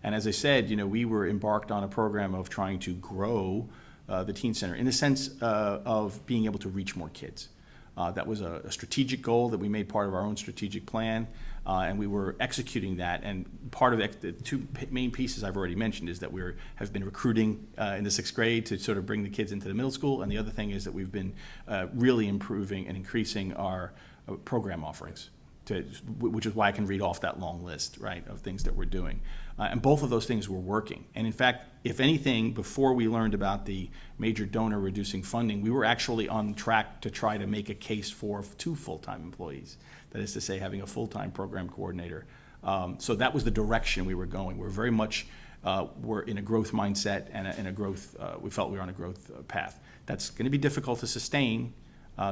And as I said, we were embarked on a program of trying to grow the teen center in the sense of being able to reach more kids. That was a strategic goal that we made part of our own strategic plan, and we were executing that. And part of the 2 main pieces I've already mentioned is that we have been recruiting in the 6th grade to sort of bring the kids into the middle school, and the other thing is that we've been really improving and increasing our program offerings, which is why I can read off that long list, right, of things that we're doing. And both of those things were working. And in fact, if anything, before we learned about the major donor reducing funding, we were actually on track to try to make a case for 2 full-time employees. That is to say, having a full-time program coordinator. So that was the direction we were going. We're very much, we're in a growth mindset and in a growth, we felt we were on a growth path. That's going to be difficult to sustain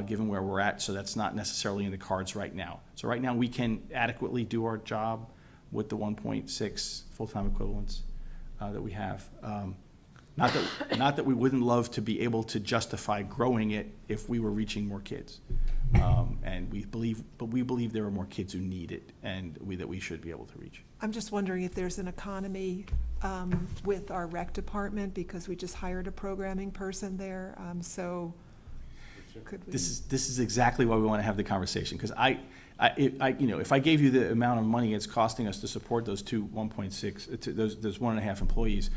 given where we're at, so that's not necessarily in the cards right now. So right now we can adequately do our job with the 1.6 full-time equivalents that we have. Not that we wouldn't love to be able to justify growing it if we were reaching more kids. And we believe there are more kids who need it, and that we should be able to reach. I'm just wondering if there's an economy with our rec department, because we just hired a programming person there, so could we? This is exactly why we want to have the conversation, because if I gave you the amount of money it's costing us to support those 1.6, those 1.5 employees,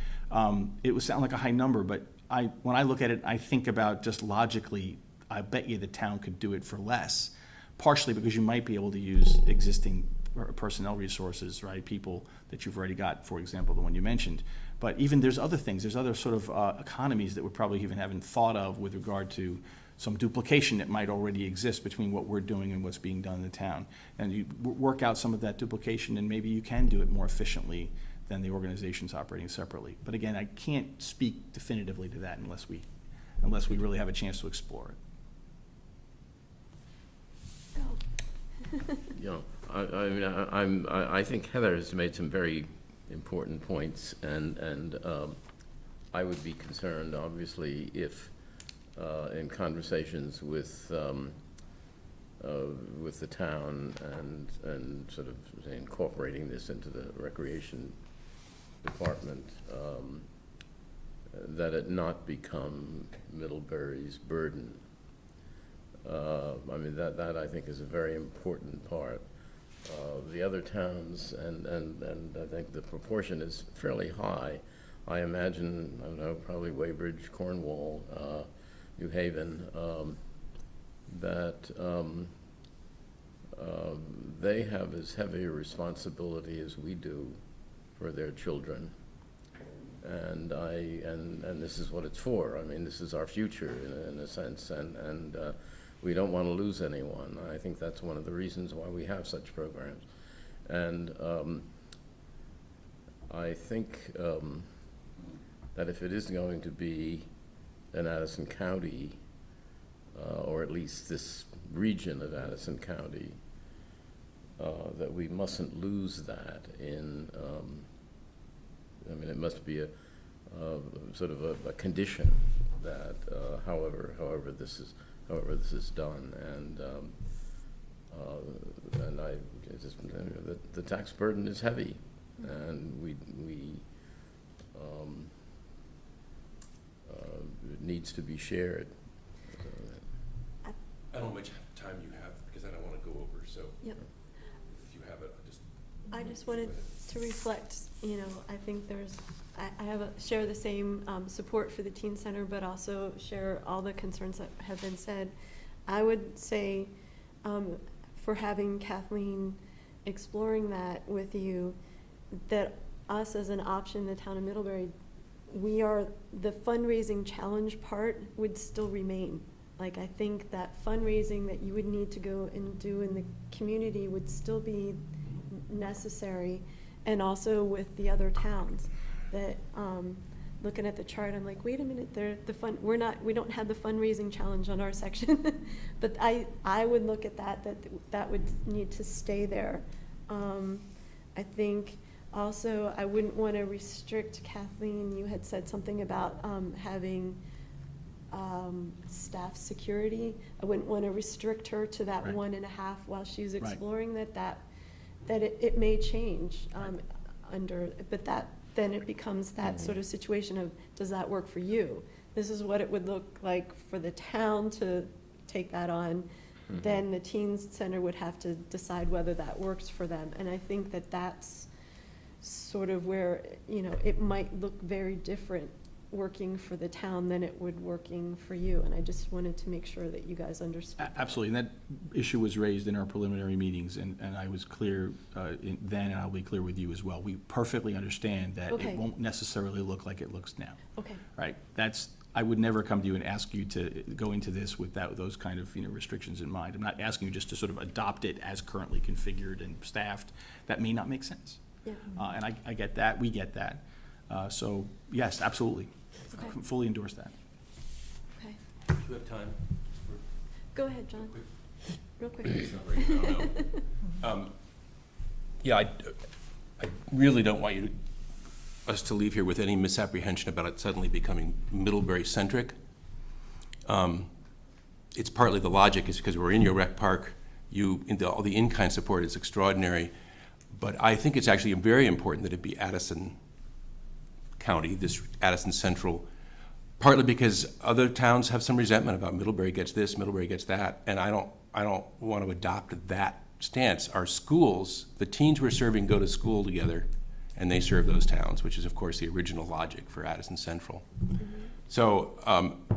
it would sound like a high number, but when I look at it, I think about just logically, I bet you the town could do it for less, partially because you might be able to use existing personnel resources, right? People that you've already got, for example, the one you mentioned. But even there's other things, there's other sort of economies that we probably even haven't thought of with regard to some duplication that might already exist between what we're doing and what's being done in the town. And you work out some of that duplication, and maybe you can do it more efficiently than the organizations operating separately. But again, I can't speak definitively to that unless we really have a chance to explore it. I think Heather has made some very important points, and I would be concerned, obviously, if in conversations with the town and sort of incorporating this into the recreation department, that it not become Middlebury's burden. That I think is a very important part. The other towns, and I think the proportion is fairly high. I imagine, I don't know, probably Weybridge, Cornwall, New Haven, that they have as heavy a responsibility as we do for their children. And this is what it's for. I mean, this is our future in a sense, and we don't want to lose anyone. I think that's one of the reasons why we have such programs. And I think that if it is going to be in Addison County, or at least this region of Addison County, that we mustn't lose that in, it must be a sort of a condition that however this is done, and the tax burden is heavy, and it needs to be shared. I don't know how much time you have, because I don't want to go over, so. Yep. If you have it, I just wanted to reflect, I think I share the same support for the teen center, but also share all the concerns that have been said. I would say, for having Kathleen exploring that with you, that us as an option, the town of Middlebury, the fundraising challenge part would still remain. Like, I think that fundraising that you would need to go and do in the community would still be necessary, and also with the other towns. That looking at the chart, I'm like, wait a minute, we don't have the fundraising challenge on our section. But I would look at that would need to stay there. I think also I wouldn't want to restrict, Kathleen, you had said something about having staff security. I wouldn't want to restrict her to that Right. 1.5 while she's Right. exploring that it may change but then it becomes that sort of situation of, does that work for you? This is what it would look like for the town to take that on. Mm-hmm. Then the Teens Center would have to decide whether that works for them. And I think that that's sort of where, it might look very different working for the town than it would working for you. And I just wanted to make sure that you guys understood. Absolutely, and that issue was raised in our preliminary meetings, and I was clear then, and I'll be clear with you as well. We perfectly understand that Okay. it won't necessarily look like it looks now. Okay. Right, I would never come to you and ask you to go into this with those kind of restrictions in mind. I'm not asking you just to sort of adopt it as currently configured and staffed. That may not make sense. Yeah. And I get that, we get that. So, yes, absolutely. Okay. Fully endorse that. Okay. do you have time? Go ahead, John. Real quick. Yeah, I really don't want us to leave here with any misapprehension about it suddenly becoming Middlebury-centric. It's partly the logic is because we're in your rec park, all the in-kind support is extraordinary, but I think it's actually very important that it be Addison County, this Addison Central, partly because other towns have some resentment about Middlebury gets this, Middlebury gets that, and I don't want to adopt that stance. Our schools, the teens we're serving go to school together, and they serve those towns, which is, of course, the original logic for Addison Central. Mm-hmm. So,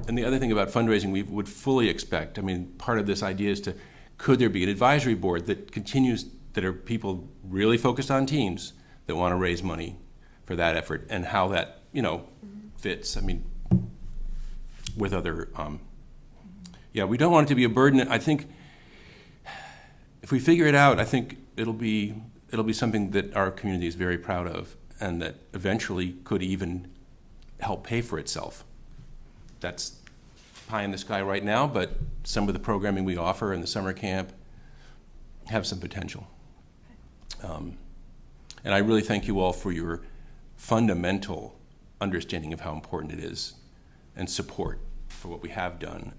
and the other thing about fundraising, we would fully expect, part of this idea is could there be an advisory board that continues that are people really focused on teens that want to raise money for that effort, and how that, fits, I mean, with other, we don't want it to be a burden. I think if we figure it out, I think it'll be something that our community is very proud of, and that eventually could even help pay for itself. That's pie in the sky right now, but some of the programming we offer in the summer camp have some potential. And I really thank you all for your fundamental understanding of how important it is, and support for what we have done.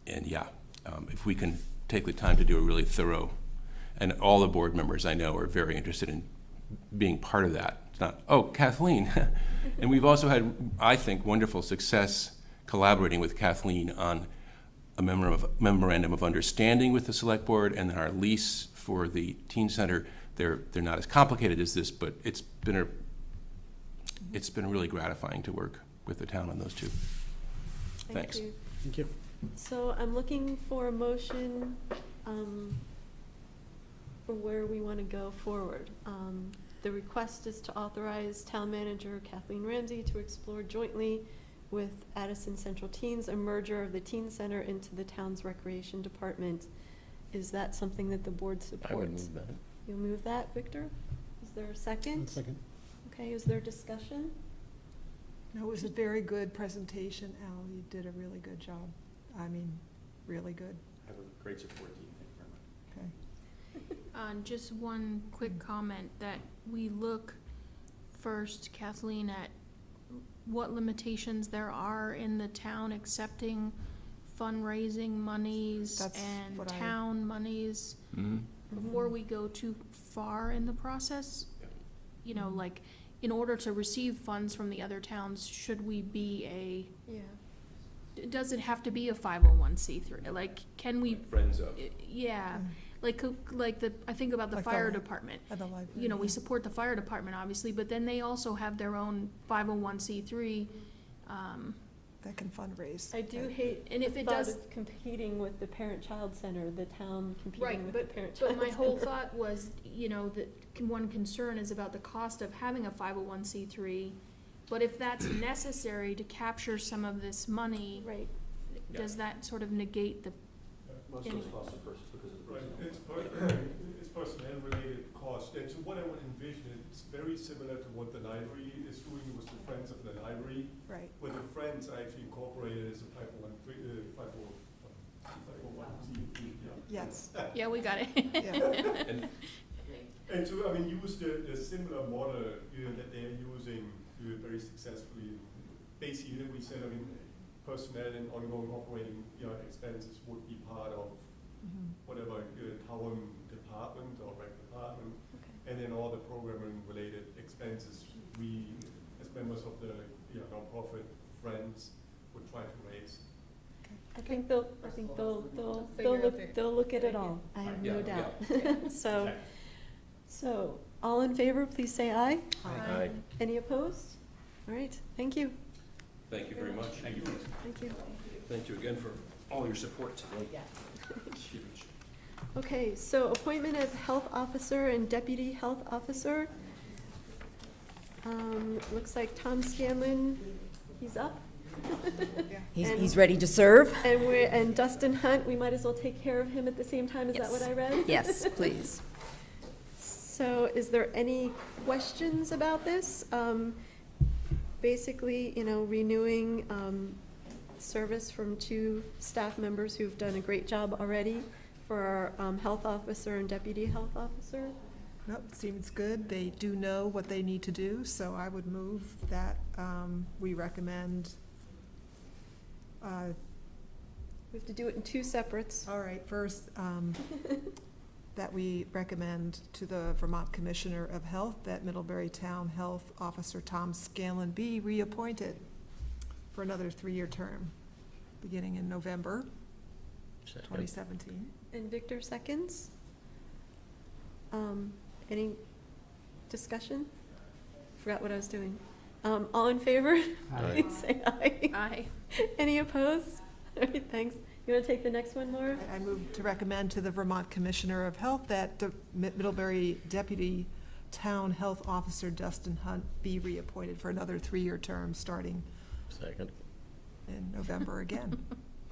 If we can take the time to do a really thorough, and all the board members I know are very interested in being part of that. It's not, oh, Kathleen. And we've also had, I think, wonderful success collaborating with Kathleen on a memorandum of understanding with the select board, and then our lease for the teen center. They're not as complicated as this, but it's been really gratifying to work with the town on those two. Thanks. you. Thank you. So I'm looking for a motion for where we want to go forward. The request is to authorize Town Manager Kathleen Ramsey to explore jointly with Addison Central Teens a merger of the teen center into the town's recreation department. Is that something that the board supports? I would move that. You'll move that, Victor? Is there a second? Second. Okay, is there discussion? No, it was a very good presentation, Al. You did a really good job. I mean, really good. I have a great support team. Thank you very much. Okay. Just one quick comment, that we look first, Kathleen, at what limitations there are in the town accepting fundraising monies That's and what town monies before we go too far in the process. Like, in order to receive funds from the other towns, should we be does it have to be a 501c3? Like, can we? Friends of. Yeah, I think about the Like fire the- department. At the library. We support the fire department, obviously, but then they also have their own 501c3. That can fundraise. I do hate And if the it thought does- of competing with the parent-child center, the town competing Right, with the parent-child But center. my whole thought was, that one concern is about the cost of having a 501c3. But if that's necessary to capture some of this money, Right. does that sort of negate the? Most of those costs are because of the Right, it's personnel-related cost, and so what I would envision, it's very similar to what the library is doing with the Friends of the Library, Right. where the Friends are actually incorporated as a 501c3, Yes. Yeah, we got it. Yeah. And so, I mean, use the similar model, that they're using very successfully. Basically, we said, I mean, personnel and ongoing operating, expenses would be part of whatever town department or rec department, and then all the programming related expenses we, as members of the nonprofit Friends, would try to raise. I think they'll look at it all. I have no doubt. So, all in favor, please say aye. Aye. Any opposed? All right, thank you. Thank you very much. Thank you. Thank you. Thank you again for all your support tonight. Huge. Okay, so appointment of health officer and deputy health officer. Looks like Tom Scanlon, he's up. He's ready to serve? And Dustin Hunt, we might as well take care of him at the same time, is that what I read? Yes, please. So is there any questions about this? Basically, renewing service from two staff members who've done a great job already for our health officer and deputy health officer. Nope, seems good. They do know what they need to do, so I would move that we recommend. We have to do it in two separates. All right, first, that we recommend to the Vermont Commissioner of Health that Middlebury Town Health Officer Tom Scanlon be reappointed for another 3-year term, beginning in November 2017. And Victor seconds. Any discussion? Forgot what I was doing. All in favor? Aye. Please say aye. Aye. Any opposed? All right, thanks. You want to take the next one, Laura? I move to recommend to the Vermont Commissioner of Health that the Middlebury Deputy Town Health Officer Dustin Hunt be reappointed for another 3-year term, starting Second. in November again.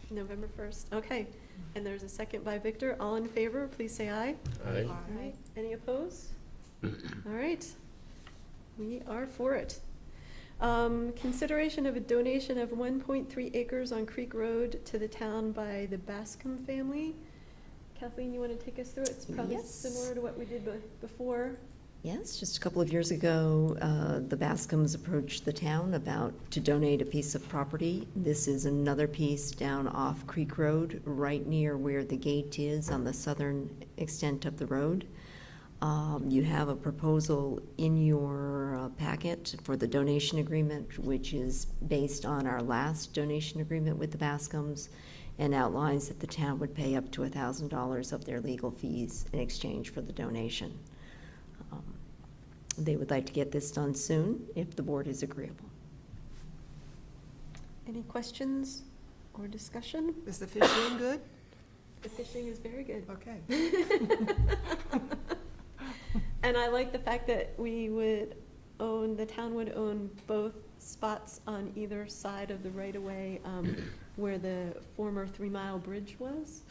November 1st. Okay. And there's a second by Victor. All in favor, please say aye. Aye. All right. Any opposed? All right. We are for it. Consideration of a donation of 1.3 acres on Creek Road to the town by the Bascom family. Kathleen, you want to take us through it? It's probably Yes. similar to what we did before. Yes, just a couple of years ago, the Bascoms approached the town to donate a piece of property. This is another piece down off Creek Road, right near where the gate is on the southern extent of the road. You have a proposal in your packet for the donation agreement, which is based on our last donation agreement with the Bascoms, and outlines that the town would pay up to $1,000 of their legal fees in exchange for the donation. They would like to get this done soon, if the board is agreeable. Any questions or discussion? Is the fishing good? The fishing is very good. Okay. And I like the fact that the town would own both spots on either side of the right-of-way where the former 3 Mile Bridge was.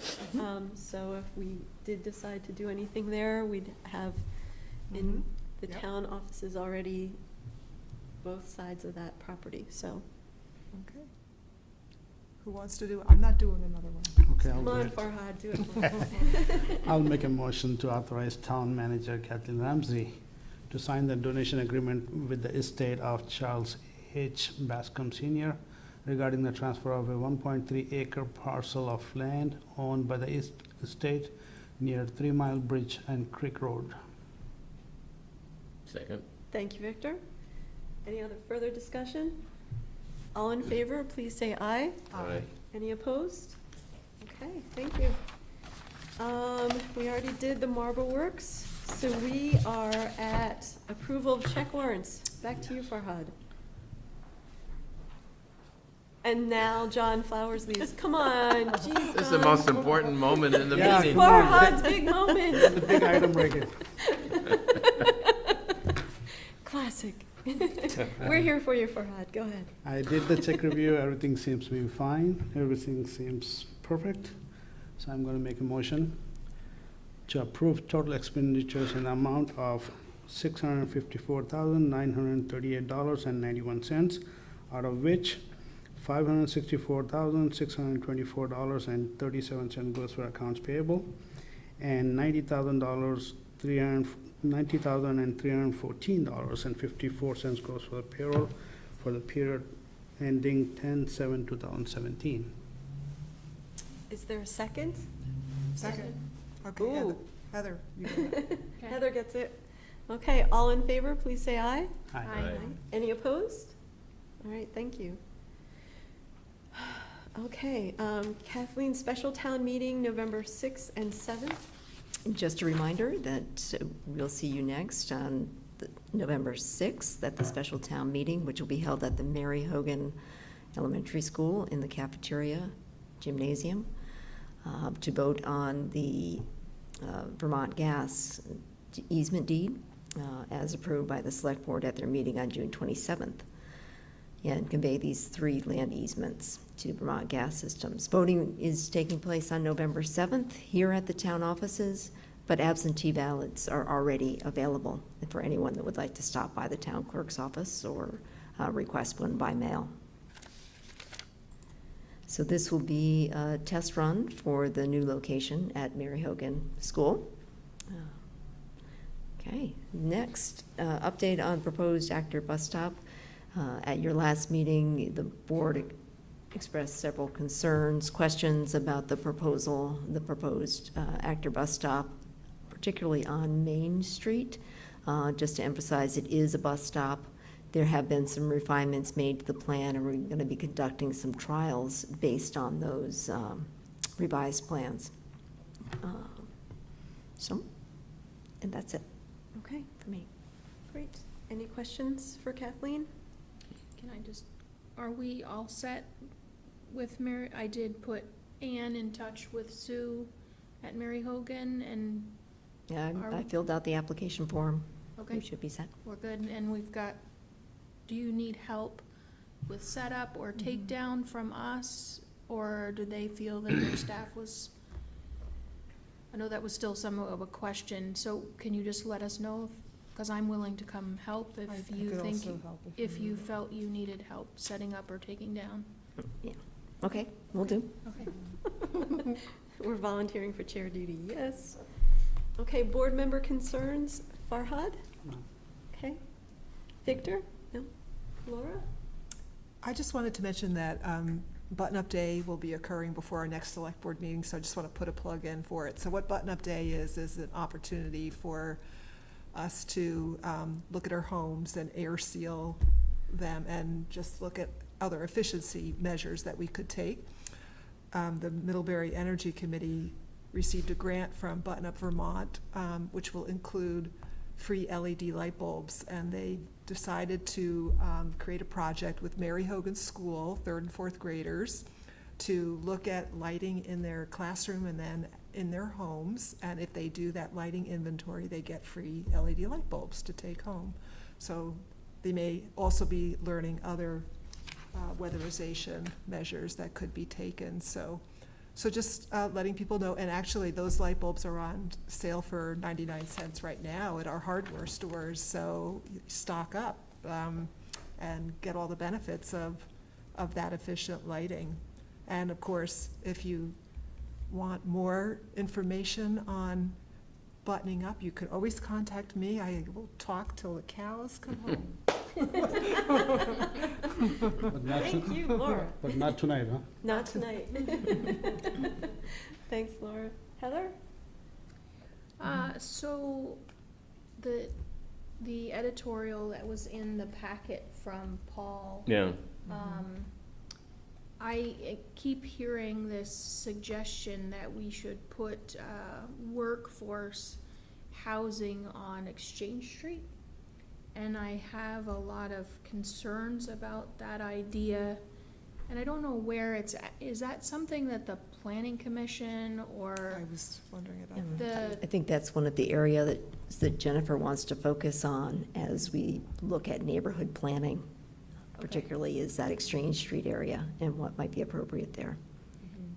So if we did decide to do anything there, we'd have in the Yep. town offices already both sides of that property, so. Okay. Who wants to do it? I'm not doing another one. Okay, I'll Come do on, it. Farhad, do it. I'll make a motion to authorize Town Manager Kathleen Ramsey to sign the donation agreement with the estate of Charles H. Bascom Sr. regarding the transfer of a 1.3 acre parcel of land owned by the estate near 3 Mile Bridge and Creek Road. Second. Thank you, Victor. Any other further discussion? All in favor, please say aye. Aye. Any opposed? Okay, thank you. We already did the Marble Works, so we are at approval of check warrants. Back to you, Farhad. And now John Flowers leaves. Come on, jeez, This is the John. most important moment in the Yeah, meeting. come on. Farhad's big moment. The big item right here. Classic. We're here for you, Farhad. Go ahead. I did the check review, everything seems to be fine, everything seems perfect. So I'm gonna make a motion to approve total expenditures in the amount of $654,938.91, out of which $564,624.37 goes for accounts payable, and $90,314.54 goes for the payroll for the period ending 10/7/2017. Is there a second? Second. Okay, Ooh. Heather, you get it. Heather gets it. Okay, all in favor, please say aye. Aye. Aye. Any opposed? All right, thank you. Okay, Kathleen, special town meeting, November 6th and 7th. Just a reminder that we'll see you next on November 6th at the special town meeting, which will be held at the Mary Hogan Elementary School in the cafeteria gymnasium, to vote on the Vermont gas easement deed as approved by the Selectboard at their meeting on June 27th, and convey these 3 land easements to Vermont Gas Systems. Voting is taking place on November 7th here at the town offices, but absentee ballots are already available for anyone that would like to stop by the town clerk's office or request one by mail. So this will be a test run for the new location at Mary Hogan School. Okay, next, update on proposed Actor bus stop. At your last meeting, the board expressed several concerns, questions about the proposed Actor bus stop, particularly on Main Street. Just to emphasize, it is a bus stop. There have been some refinements made to the plan, and we're going to be conducting some trials based on those revised plans. And that's it Okay, for me. great. Any questions for Kathleen? Can I just, are we all set with Mary? I did put Ann in touch with Sue at Mary Hogan, and Yeah, Are I we- filled out the application form. okay, We should be set. we're good, and we've got, do you need help with setup or takedown from us? Or do they feel that their staff was, I know that was still some of a question, so can you just let us know? Because I'm willing to come help I if you could think, also help if you need it. felt you needed help setting up or taking down. Okay, will do. Okay. We're volunteering for chair duty, yes. Okay, board member concerns, Farhad? No. Okay. Victor? No? Laura? I just wanted to mention that Button-Up Day will be occurring before our next select board meeting, so I just want to put a plug in for it. So what Button-Up Day is an opportunity for us to look at our homes and air seal them and just look at other efficiency measures that we could take. The Middlebury Energy Committee received a grant from Button-Up Vermont, which will include free LED light bulbs, and they decided to create a project with Mary Hogan School, 3rd and 4th graders, to look at lighting in their classroom and then in their homes, and if they do that lighting inventory, they get free LED light bulbs to take home. So they may also be learning other weatherization measures that could be taken, so just letting people know, and actually, those light bulbs are on sale for 99 cents right now at our hardware stores, so stock up and get all the benefits of that efficient lighting. And of course, if you want more information on buttoning up, you can always contact me. I will talk till the cows come home. But not Thank you, Laura. But not tonight, huh? Not tonight. Thanks, Laura. Heather? So the editorial that was in the packet from Paul, Yeah. I keep hearing this suggestion that we should put workforce housing on Exchange Street. And I have a lot of concerns about that idea, and I don't know where it's at. Is that something that the Planning Commission or I was wondering about And that. I think that's one of the area that Jennifer wants to focus on as we look at neighborhood planning, particularly is that Exchange Street area and what might be appropriate there.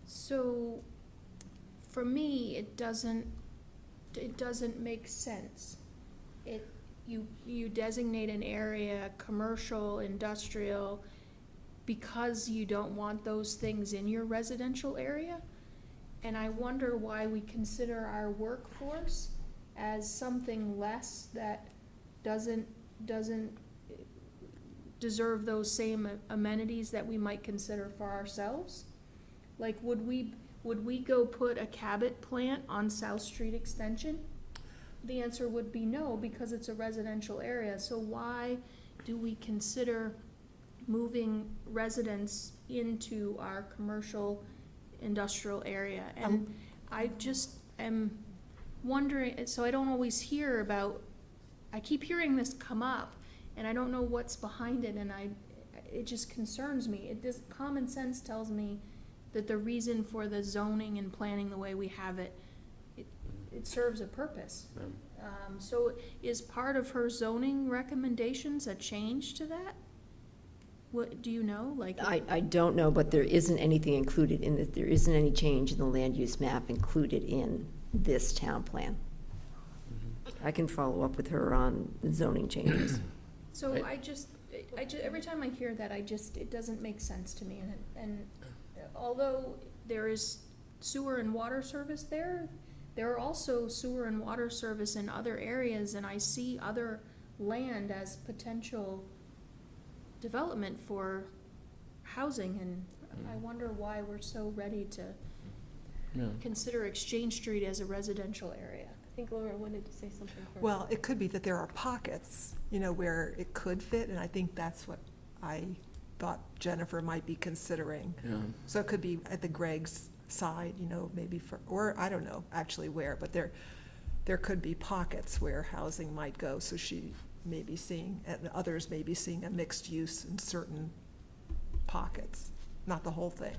So, for me, it doesn't make sense. You designate an area, commercial, industrial, because you don't want those things in your residential area. And I wonder why we consider our workforce as something less that doesn't deserve those same amenities that we might consider for ourselves. Like, would we go put a Cabot plant on South Street Extension? The answer would be no, because it's a residential area. So why do we consider moving residents into our commercial industrial area? And I just am wondering, so I don't always hear about, I keep hearing this come up, and I don't know what's behind it, and it just concerns me. Common sense tells me that the reason for the zoning and planning the way we have it, it serves a purpose. So is part of her zoning recommendations a change to that? What, do you know, like? I don't know, but there isn't anything included in there isn't any change in the land use map included in this town plan. I can follow up with her on the zoning changes. So I just, every time I hear that, it doesn't make sense to me, and although there is sewer and water service there are also sewer and water service in other areas, and I see other land as potential development for housing, and I wonder why we're so ready to consider Exchange Street as a residential area. I think Laura wanted to say something first. Well, it could be that there are pockets, where it could fit, and I think that's what I thought Jennifer might be considering. Yeah. So it could be at the Greg's side, maybe or I don't know actually where, but there could be pockets where housing might go, so she may be seeing, and others may be seeing a mixed use in certain pockets, not the whole thing.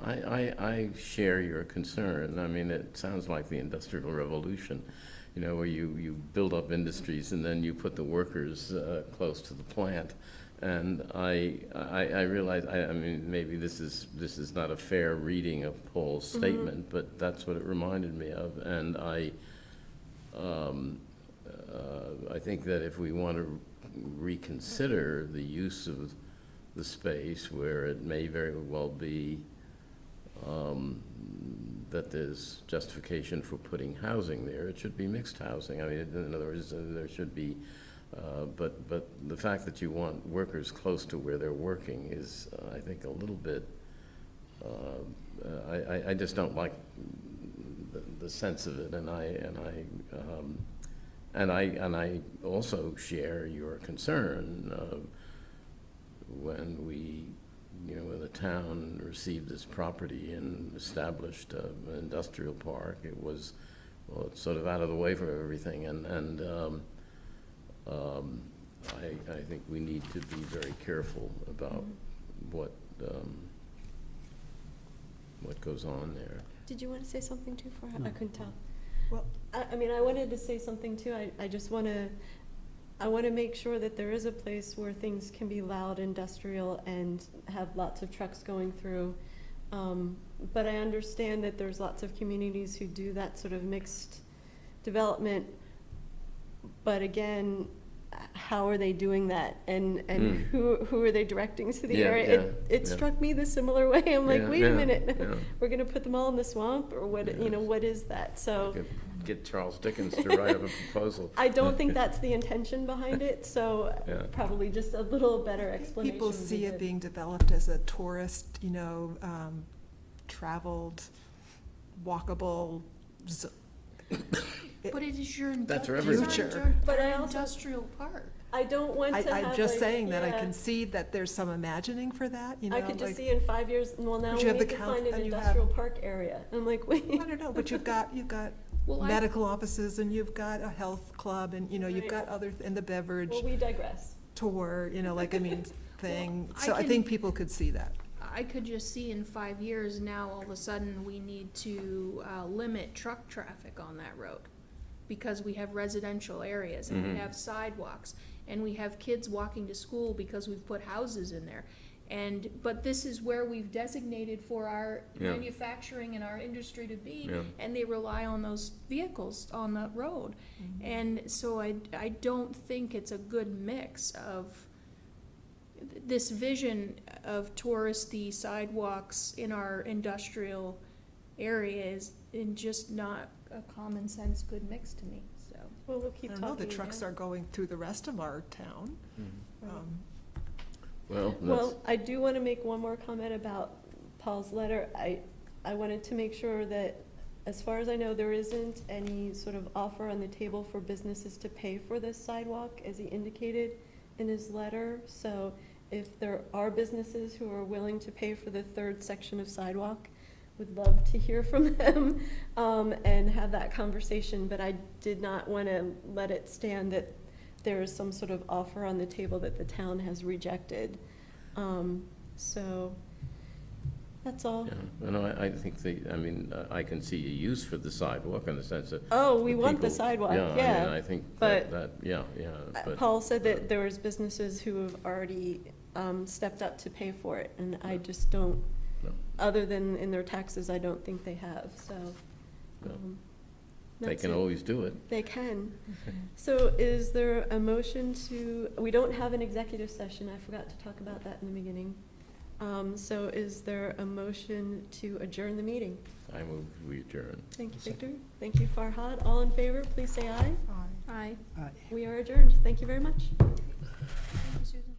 I share your concern. I mean, it sounds like the Industrial Revolution, you know, where you build up industries and then you put the workers close to the plant. And I realize, I mean, maybe this is not a fair reading of Paul's statement, but that's what it reminded me of. And I think that if we want to reconsider the use of the space, where it may very well be that there's justification for putting housing there, it should be mixed housing. I mean, in other words, there should be, but the fact that you want workers close to where they're working is, I think, a little bit, I just don't like the sense of it, and I also share your concern when when the town received this property and established an industrial park. It was, well, it's sort of out of the way for everything, and I think we need to be very careful about what goes on there. Did you want to say something too, Farhad? I couldn't tell. Well, I mean, I wanted to say something too. I just want to, I want to make sure that there is a place where things can be loud, industrial, and have lots of trucks going through. But I understand that there's lots of communities who do that sort of mixed development. But again, how are they doing that? And who are they directing to the area? It struck me the similar way. I'm like, wait a minute, we're going to put them all in the swamp, or what? What is that? So get Charles Dickens to write up a proposal. I don't think that's the intention behind it. So probably just a little better explanation. People see it being developed as a tourist, traveled, walkable. But it is your That's future. But I also, industrial park. I don't want to have I'm just like, saying that I can see that there's some imagining for that, I could just see in 5 years, well, now But we you have need the to find an and you have- industrial park area. I'm like, wait. I don't know, but you've got Well, medical offices, and you've got a health club, and, you've Right. got other, and the beverage Well, we digress. tour, thing. I So I can- think people could see that. I could just see in 5 years now, all of a sudden, we need to limit truck traffic on that road, because we have residential areas, and we have sidewalks, and we have kids walking to school because we've put houses in there. But this is where we've designated for our manufacturing and our industry to be, and they rely on those vehicles on the road. And so I don't think it's a good mix of this vision of touristy sidewalks in our industrial areas, and just not a common sense good mix to me, so. Well, we'll keep I talking. know the trucks are going through the rest of our town. Well, I do want to make one more comment about Paul's letter. I wanted to make sure that, as far as I know, there isn't any sort of offer on the table for businesses to pay for this sidewalk, as he indicated in his letter. So if there are businesses who are willing to pay for the third section of sidewalk, would love to hear from them and have that conversation. But I did not want to let it stand that there is some sort of offer on the table that the town has rejected. So that's all. Yeah, no, I think I can see a use for the sidewalk in the sense that. Oh, we want the people- sidewalk, I mean, yeah. I think But- but. Paul said that there was businesses who have already stepped up to pay for it, and I just don't, No. other than in their taxes, I don't think they have, so. No. They that's can it. always do it. They can. So is there a motion to, we don't have an executive session, I forgot to talk about that in the beginning. So is there a motion to adjourn the meeting? I move we adjourn. Thank you, Victor. Thank you, Farhad. All in favor, please say aye. Aye. We are adjourned. Thank you very much. Thank you, Susan.